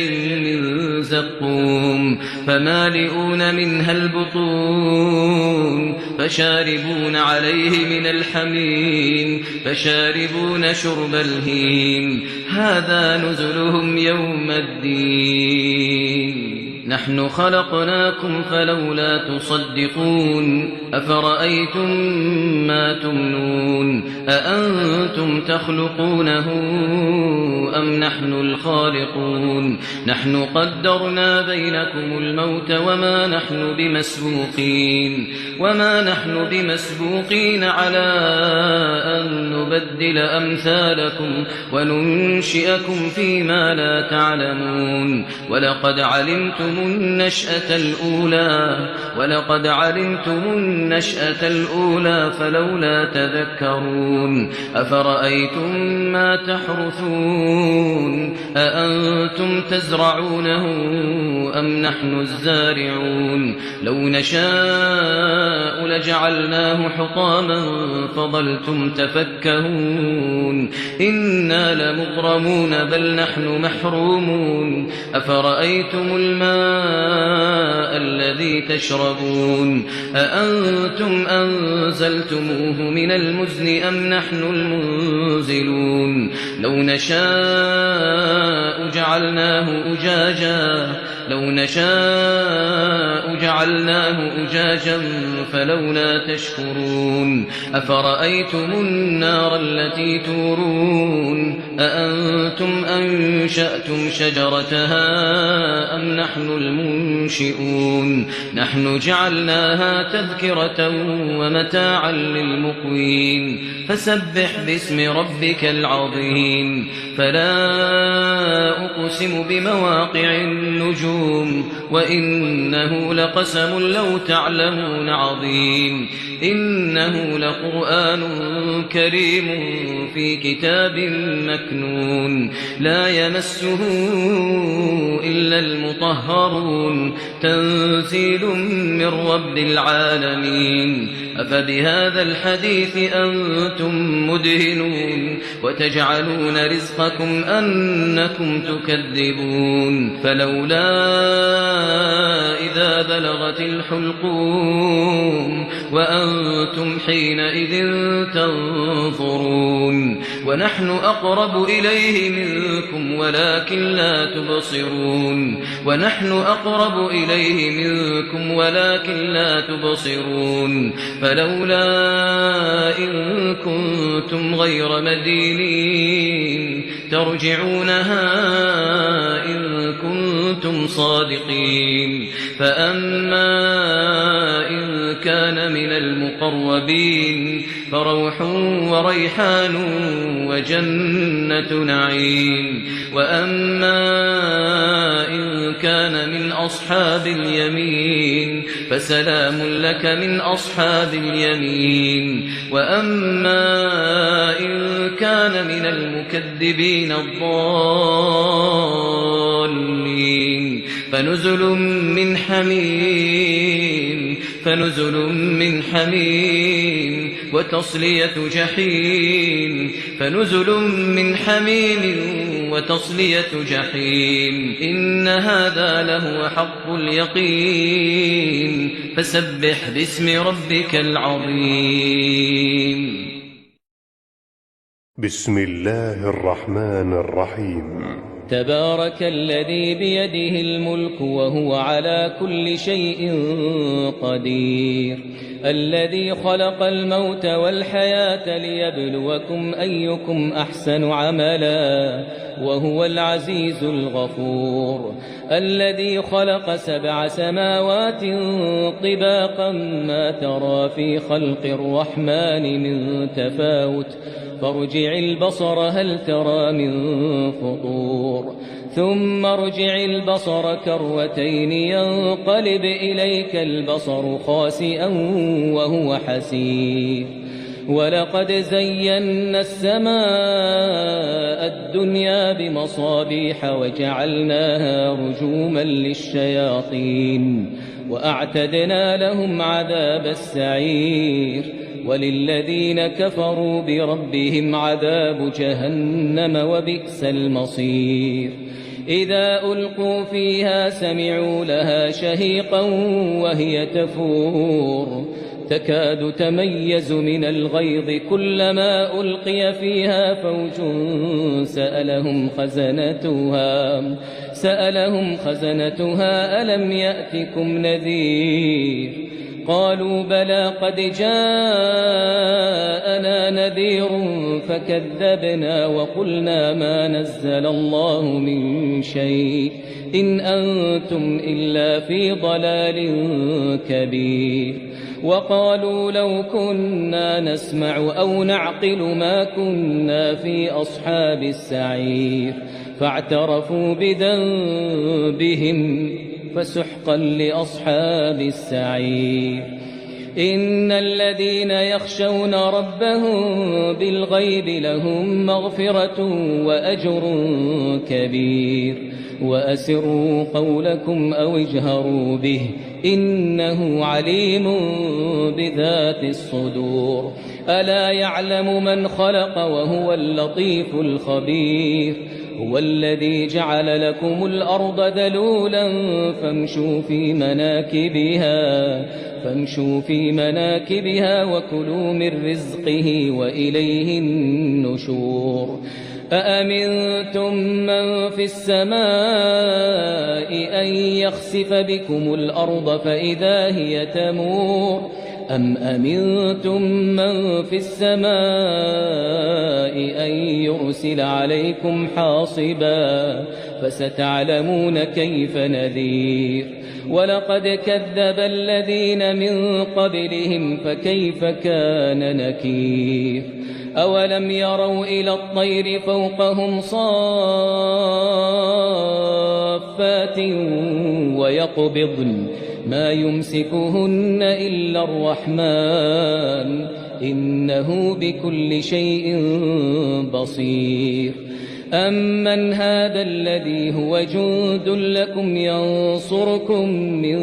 من زقوم فمالئون منها البطون فشاربون عليه من الحميم فشاربون شرب الهيم هذا نزلهم يوم الدين نحن خلقناكم فلولا تصدقون أفرأيتم ما تمنون أأنتم تخلقونه أم نحن الخالقون نحن قدرنا بينكم الموت وما نحن بمسبوقين على أن نبدل أمثالكم وننشئكم فيما لا تعلمون ولقد علمتم النشأة الأولى فلولا تذكرون أفرأيتم ما تحرثون أأنتم تزرعونه أم نحن الزارعون لو نشاء لجعلناه حطاما فظلتم تفكهون إنا لمغرمون بل نحن محرومون أفرأيتم الماء الذي تشربون أأنتم أنزلتموه من المزن أم نحن المنزلون لو نشاء جعلناه أجاجا فلولا تشكرون أفرأيتم النار التي تورون أأنتم أنشأتم شجرتها أم نحن المنشئون نحن جعلناها تذكرة ومتاعا للمقوين فسبح باسم ربك العظيم فلا أقسم بمواقع النجوم وإنه لقسم لو تعلمون عظيم إنه لقرآن كريم في كتاب مكنون لا يمسه إلا المطهرون تنزيل من رب العالمين أفبهذا الحديث أنتم مدهنون وتجعلون رزقكم أنكم تكذبون فلولا إذا بلغت الحلقوم وأنتم حينئذ تنظرون ونحن أقرب إليه منكم ولكن لا تبصرون فلولا إن كنتم غير مدينين ترجعونها إن كنتم صادقين فأما إن كان من المقربين فروح وريحان وجنة نعيم وأما إن كان من أصحاب اليمين فسلام لك من أصحاب اليمين وأما إن كان من المكذبين الضالين فنزل من حميم وتصلية جحيم إن هذا لهو حق اليقين فسبح باسم ربك العظيم بسم الله الرحمن الرحيم تبارك الذي بيده الملك وهو على كل شيء قدير الذي خلق الموت والحياة ليبلوكم أيكم أحسن عملا وهو العزيز الغفور الذي خلق 7 سماوات طباقا ما ترى في خلق الرحمن من تفاوت فارجع البصر هل ترى من فطور ثم ارجع البصر كرتين ينقلب إليك البصر خاسئا وهو حسير ولقد زينا السماء الدنيا بمصابيح وجعلناها رجوما للشياطين وأعتدنا لهم عذاب السعير وللذين كفروا بربهم عذاب جهنم وبئس المصير إذا ألقوا فيها سمعوا لها شهيقا وهي تفور تكاد تميز من الغيظ كلما ألقي فيها فوج سألهم خزنتها ألم يأتكم نذير قالوا بلى قد جاءنا نذير فكذبنا وقلنا ما نزل الله من شيء إن أنتم إلا في ضلال كبير وقالوا لو كنا نسمع أو نعقل ما كنا في أصحاب السعير فاعترفوا بذنبهم فسحقا لأصحاب السعير إن الذين يخشون ربهم بالغيب لهم مغفرة وأجر كبير وأسروا قولكم أو اجهروا به إنه عليم بذات الصدور ألا يعلم من خلق وهو اللطيف الخبير هو الذي جعل لكم الأرض ذلولا فامشوا في مناكبها وكلوا من رزقه وإليه النشور أأمنتم من في السماء أن يخسف بكم الأرض فإذا هي تمور أم أمنتم من في السماء أن يرسل عليكم حاصبا فستعلمون كيف نذير ولقد كذب الذين من قبلهم فكيف كان نكير أولم يروا إلى الطير فوقهم صافات ويقبضن ما يمسكهن إلا الرحمن إنه بكل شيء بصير أمن هذا الذي هو جند لكم ينصركم من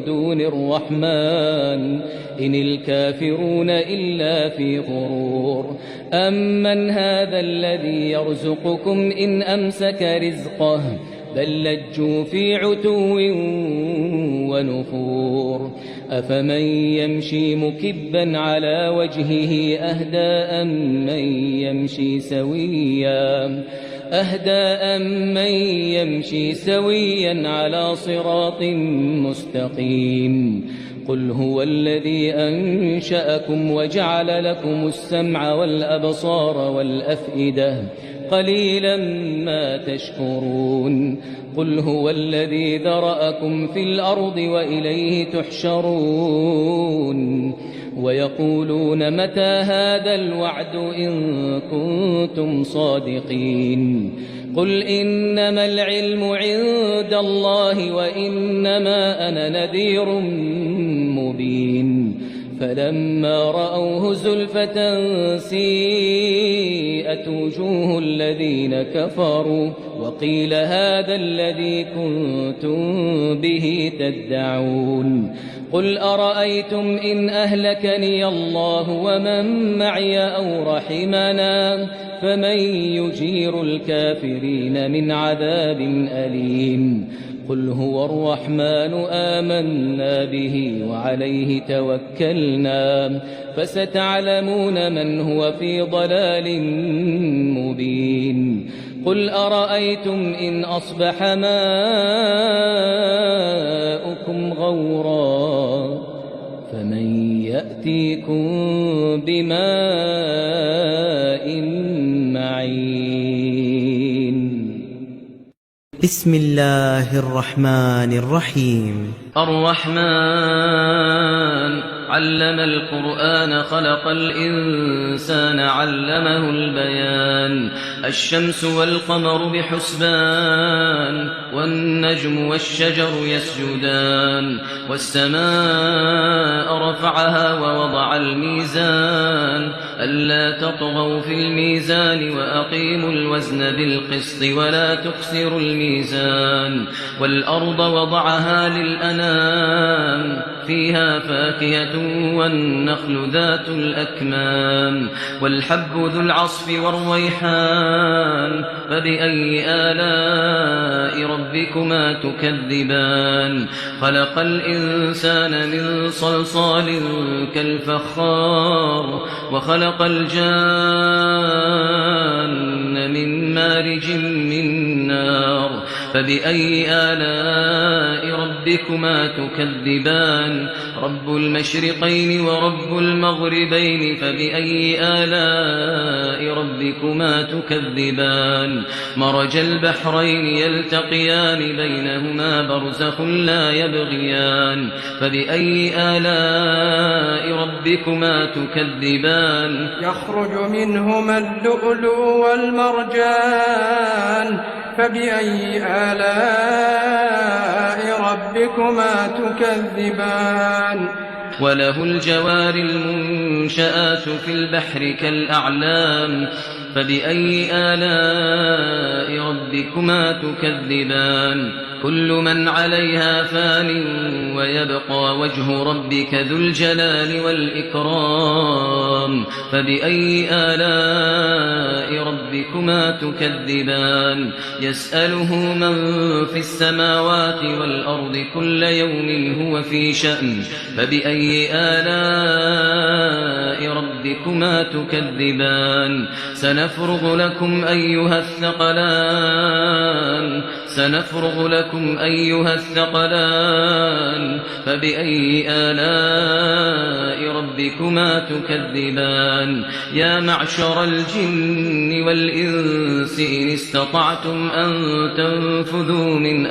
دون الرحمن إن الكافرون إلا في غرور أمن هذا الذي يرزقكم إن أمسك رزقه بل لجوا في عتو ونفور أفمن يمشي مكبا على وجهه أهدى أمن يمشي سويا على صراط مستقيم قل هو الذي أنشأكم وجعل لكم السمع والأبصار والأفئدة قليلا ما تشكرون قل هو الذي ذرأكم في الأرض وإليه تحشرون ويقولون متى هذا الوعد إن كنتم صادقين قل إنما العلم عند الله وإنما أنا نذير مبين فلما رأوه زلفة سيئت وجوه الذين كفروا وقيل هذا الذي كنتم به تدعون قل أرأيتم إن أهلكني الله ومن معي أو رحمنا فمن يجير الكافرين من عذاب أليم قل هو الرحمن آمنا به وعليه توكلنا فستعلمون من هو في ضلال مبين قل أرأيتم إن أصبح ماؤكم غورا فمن يأتيكم بماء معين بسم الله الرحمن الرحيم الرحمن علم القرآن خلق الإنسان علمه البيان الشمس والقمر بحسبان والنجم والشجر يسجدان والسماء رفعها ووضع الميزان ألا تطغوا في الميزان وأقيموا الوزن بالقسط ولا تخسروا الميزان والأرض وضعها للأنام فيها فاكهة والنخل ذات الأكمام والحب ذو العصف والريحان فبأي آلاء ربكما تكذبان خلق الإنسان من صلصال كالفخار وخلق الجان من مارج من نار فبأي آلاء ربكما تكذبان رب المشرقين ورب المغربين فبأي آلاء ربكما تكذبان مرج البحرين يلتقيان بينهما برزخ لا يبغيان فبأي آلاء ربكما تكذبان يخرج منهما اللؤلؤ والمرجان فبأي آلاء ربكما تكذبان وله الجوار المنشآت في البحر كالأعلام فبأي آلاء ربكما تكذبان كل من عليها فان ويبقى وجه ربك ذو الجلال والإكرام فبأي آلاء ربكما تكذبان يسأله من في السماوات والأرض كل يوم هو في شأن فبأي آلاء ربكما تكذبان سنفرغ لكم أيها الثقلان فبأي آلاء ربكما تكذبان يا معشر الجن والإنس إن استطعتم أن تنفذوا من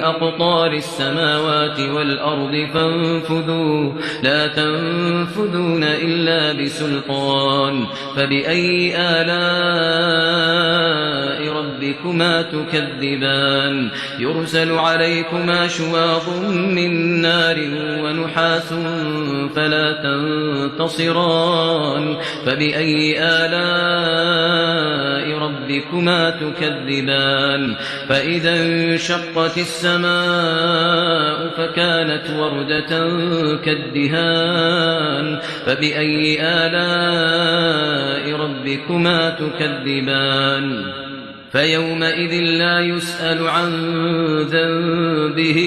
أقطار السماوات والأرض فانفذوا لا تنفذون إلا بسلطان فبأي آلاء ربكما تكذبان يرسل عليكما شواظ من نار ونحاس فلا تنتصران فبأي آلاء ربكما تكذبان فإذا انشقت السماء فكانت وردة كالدهان فبأي آلاء ربكما تكذبان فيومئذ لا يسأل عن ذنبه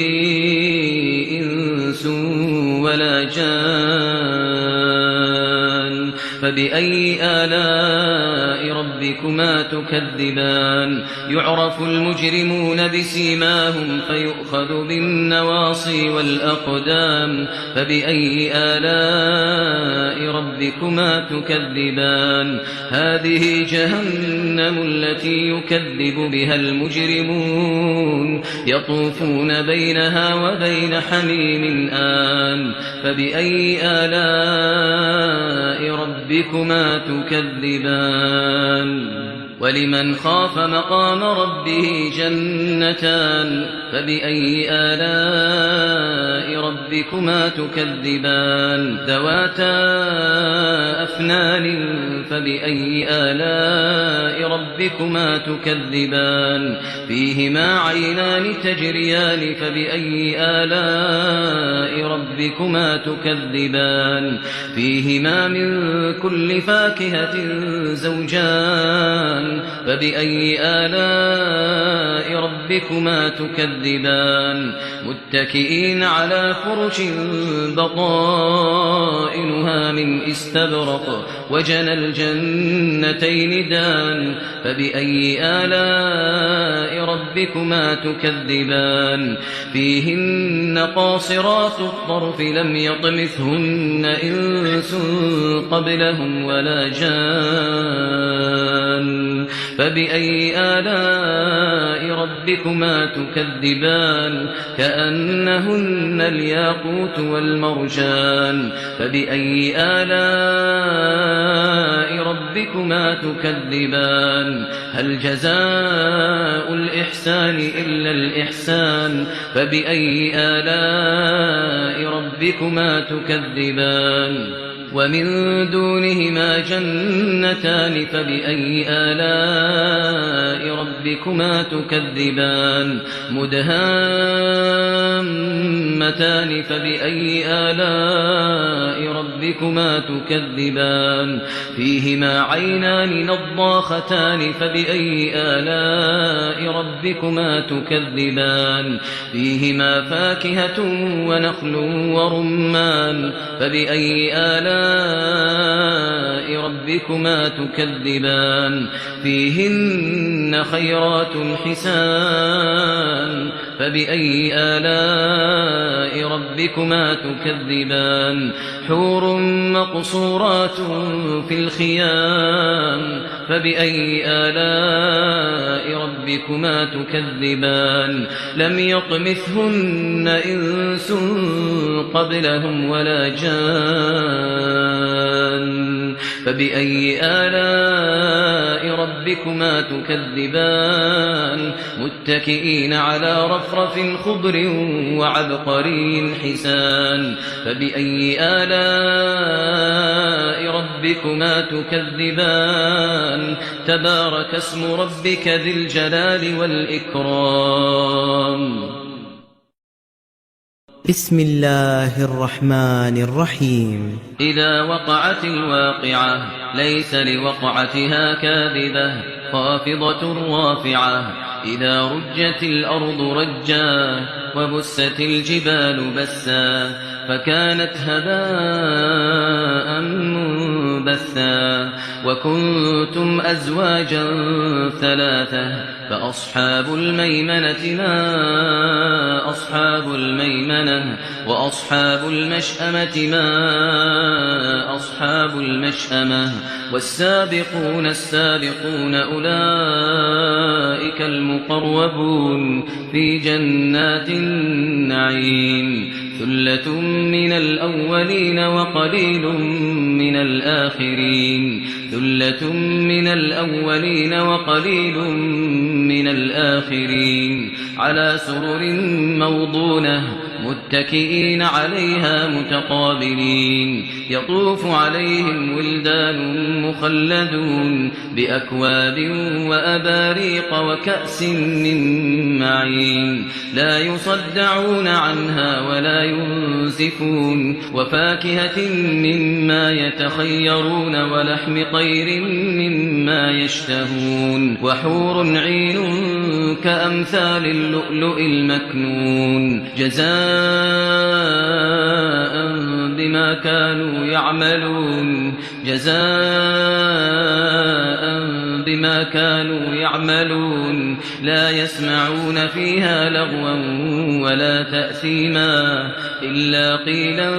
إنس ولا جان فبأي آلاء ربكما ربكما تكذبان يعرف المجرمون بسيماهم فيؤخذ بالنواصي والأقدام فبأي آلاء ربكما تكذبان هذه جهنم التي يكذب بها المجرمون يطوفون بينها وبين حميم آن فبأي آلاء ربكما تكذبان ولمن خاف مقام ربه جنتان فبأي آلاء ربكما تكذبان ذواتا أفنان فبأي آلاء ربكما تكذبان فيهما عينان تجريان فبأي آلاء ربكما تكذبان فيهما من كل فاكهة زوجان فبأي آلاء ربكما تكذبان متكئين على فرش بطائنها من استبرق وجنى الجنتين دان فبأي آلاء ربكما تكذبان فيهن قاصرات الطرف لم يطمثهن إنس قبلهم ولا جان فبأي آلاء ربكما تكذبان كأنهن الياقوت والمرجان فبأي آلاء ربكما تكذبان هل جزاء الإحسان إلا الإحسان فبأي آلاء ربكما تكذبان ومن دونهما جنتان فبأي آلاء ربكما تكذبان مدهامتان فبأي آلاء ربكما تكذبان فيهما عينان نضاختان فبأي آلاء ربكما تكذبان فيهما فاكهة ونخل ورمان فبأي آلاء ربكما تكذبان فيهن خيرات حسان فبأي آلاء ربكما تكذبان حور مقصورات في الخيام فبأي آلاء ربكما تكذبان لم يطمثهن إنس قبلهم ولا جان فبأي آلاء ربكما تكذبان متكئين على رفرف خضر وعبقري حسان فبأي آلاء ربكما تكذبان تبارك اسم ربك ذي الجلال والإكرام بسم الله الرحمن الرحيم إذا وقعت الواقعة ليس لوقعتها كاذبة خافضة رافعة إذا رجت الأرض رجا وبست الجبال بسا فكانت هباء منبثا وكنتم أزواجا ثلاثة فأصحاب الميمنة ما أصحاب الميمنة وأصحاب المشأمة ما أصحاب المشأمة والسابقون السابقون أولئك المقربون في جنات النعيم ثلة من الأولين وقليل من الآخرين ثلة من الأولين وقليل من الآخرين على سرر موضونة متكئين عليها متقابلين يطوف عليهم ولدان مخلدون بأكواب وأباريق وكأس من معين لا يصدعون عنها ولا ينزفون وفاكهة مما يتخيرون ولحم طير مما يشتهون وحور عين كأمثال اللؤلؤ المكنون جزاء بما كانوا يعملون جزاء بما كانوا يعملون لا يسمعون فيها لغوا ولا تأثيما إلا قيلا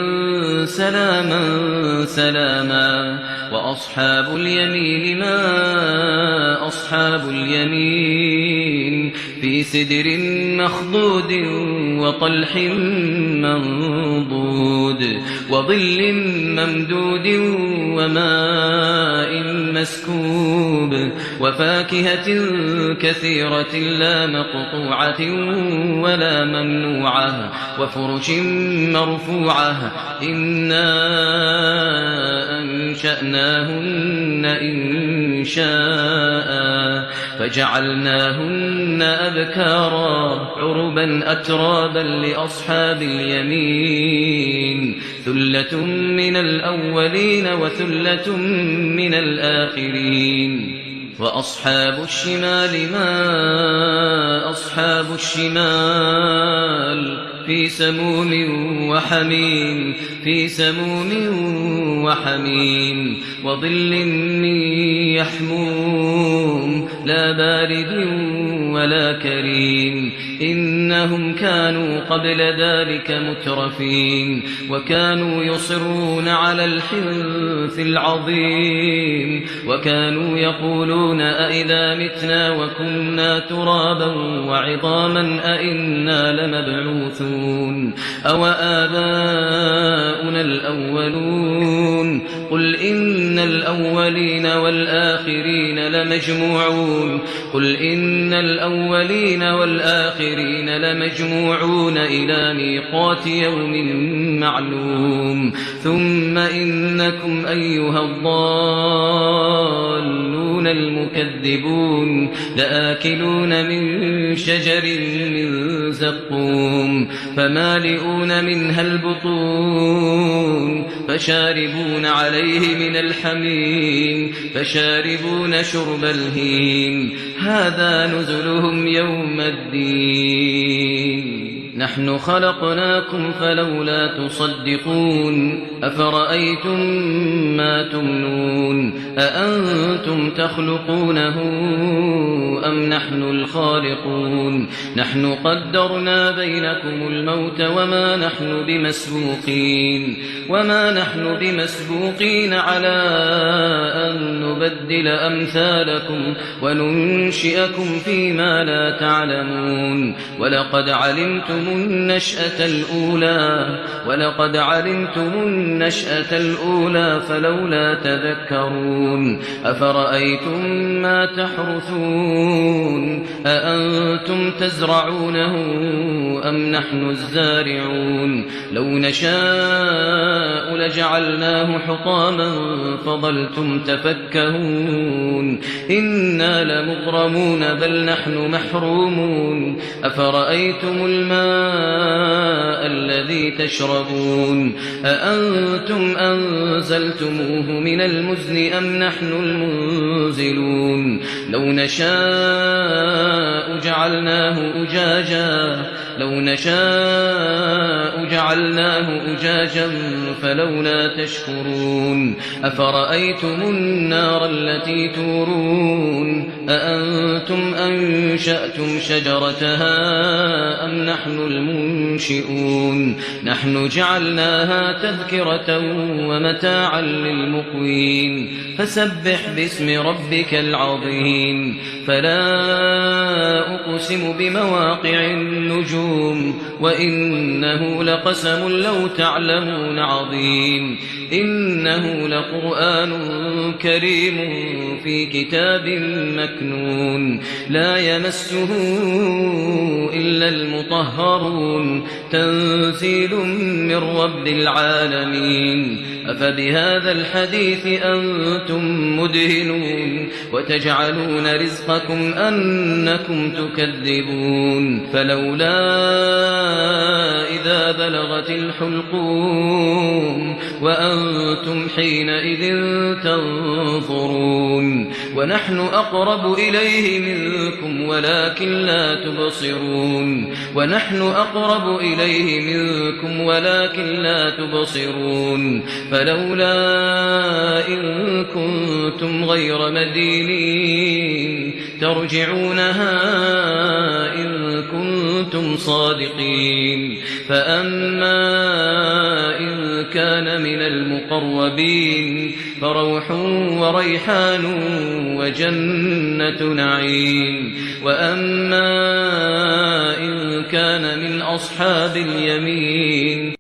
سلاما سلاما وأصحاب اليمين ما أصحاب اليمين في سدر مخضود وطلح منضود وظل ممدود وماء مسكوب وفاكهة كثيرة لا مقطوعة ولا ممنوعة وفرش مرفوعة إنا أنشأناهن إنشاء فجعلناهن أبكارا عربا أترابا لأصحاب اليمين ثلة من الأولين وثلة من الآخرين وأصحاب الشمال ما أصحاب الشمال في سموم وحميم وظل من يحموم لا بارد ولا كريم إنهم كانوا قبل ذلك مترفين وكانوا يصرون على الحنث العظيم وكانوا يقولون أئذا متنا وكنا ترابا وعظاما أئنا لمبعوثون أو آباؤنا الأولون قل إن الأولين والآخرين لمجموعون إلى ميقات يوم معلوم ثم إنكم أيها الضالون المكذبون لآكلون من شجر من زقوم فمالئون منها البطون فشاربون عليه من الحميم فشاربون شرب الهيم هذا نزلهم يوم الدين نحن خلقناكم فلولا تصدقون أفرأيتم ما تمنون أأنتم تخلقونه أم نحن الخالقون نحن قدرنا بينكم الموت وما نحن بمسبوقين على أن نبدل أمثالكم وننشئكم فيما لا تعلمون ولقد علمتم النشأة الأولى فلولا تذكرون أفرأيتم ما تحرثون أأنتم تزرعونه أم نحن الزارعون لو نشاء لجعلناه حطاما فظلتم تفكهون إنا لمغرمون بل نحن محرومون أفرأيتم الماء الذي تشربون أأنتم أنزلتموه من المزن أم نحن المنزلون لو نشاء جعلناه أجاجا فلولا تشكرون أفرأيتم النار التي تورون أأنتم أنشأتم شجرتها أم نحن المنشئون نحن جعلناها تذكرة ومتاعا للمقوين فسبح باسم ربك العظيم فلا أقسم بمواقع النجوم وإنه لقسم لو تعلمون عظيم إنه لقرآن كريم في كتاب مكنون لا يمسه إلا المطهرون تنزيل من رب العالمين أفبهذا الحديث أنتم مدهنون وتجعلون رزقكم أنكم تكذبون فلولا إذا بلغت الحلقوم وأنتم وأنتم حينئذ تنظرون ونحن أقرب إليه منكم ولكن لا تبصرون فلولا إن كنتم غير مدينين ترجعونها إن كنتم صادقين فأما إن كان من المقربين فروح وريحان وجنة نعيم وأما إن كان من أصحاب اليمين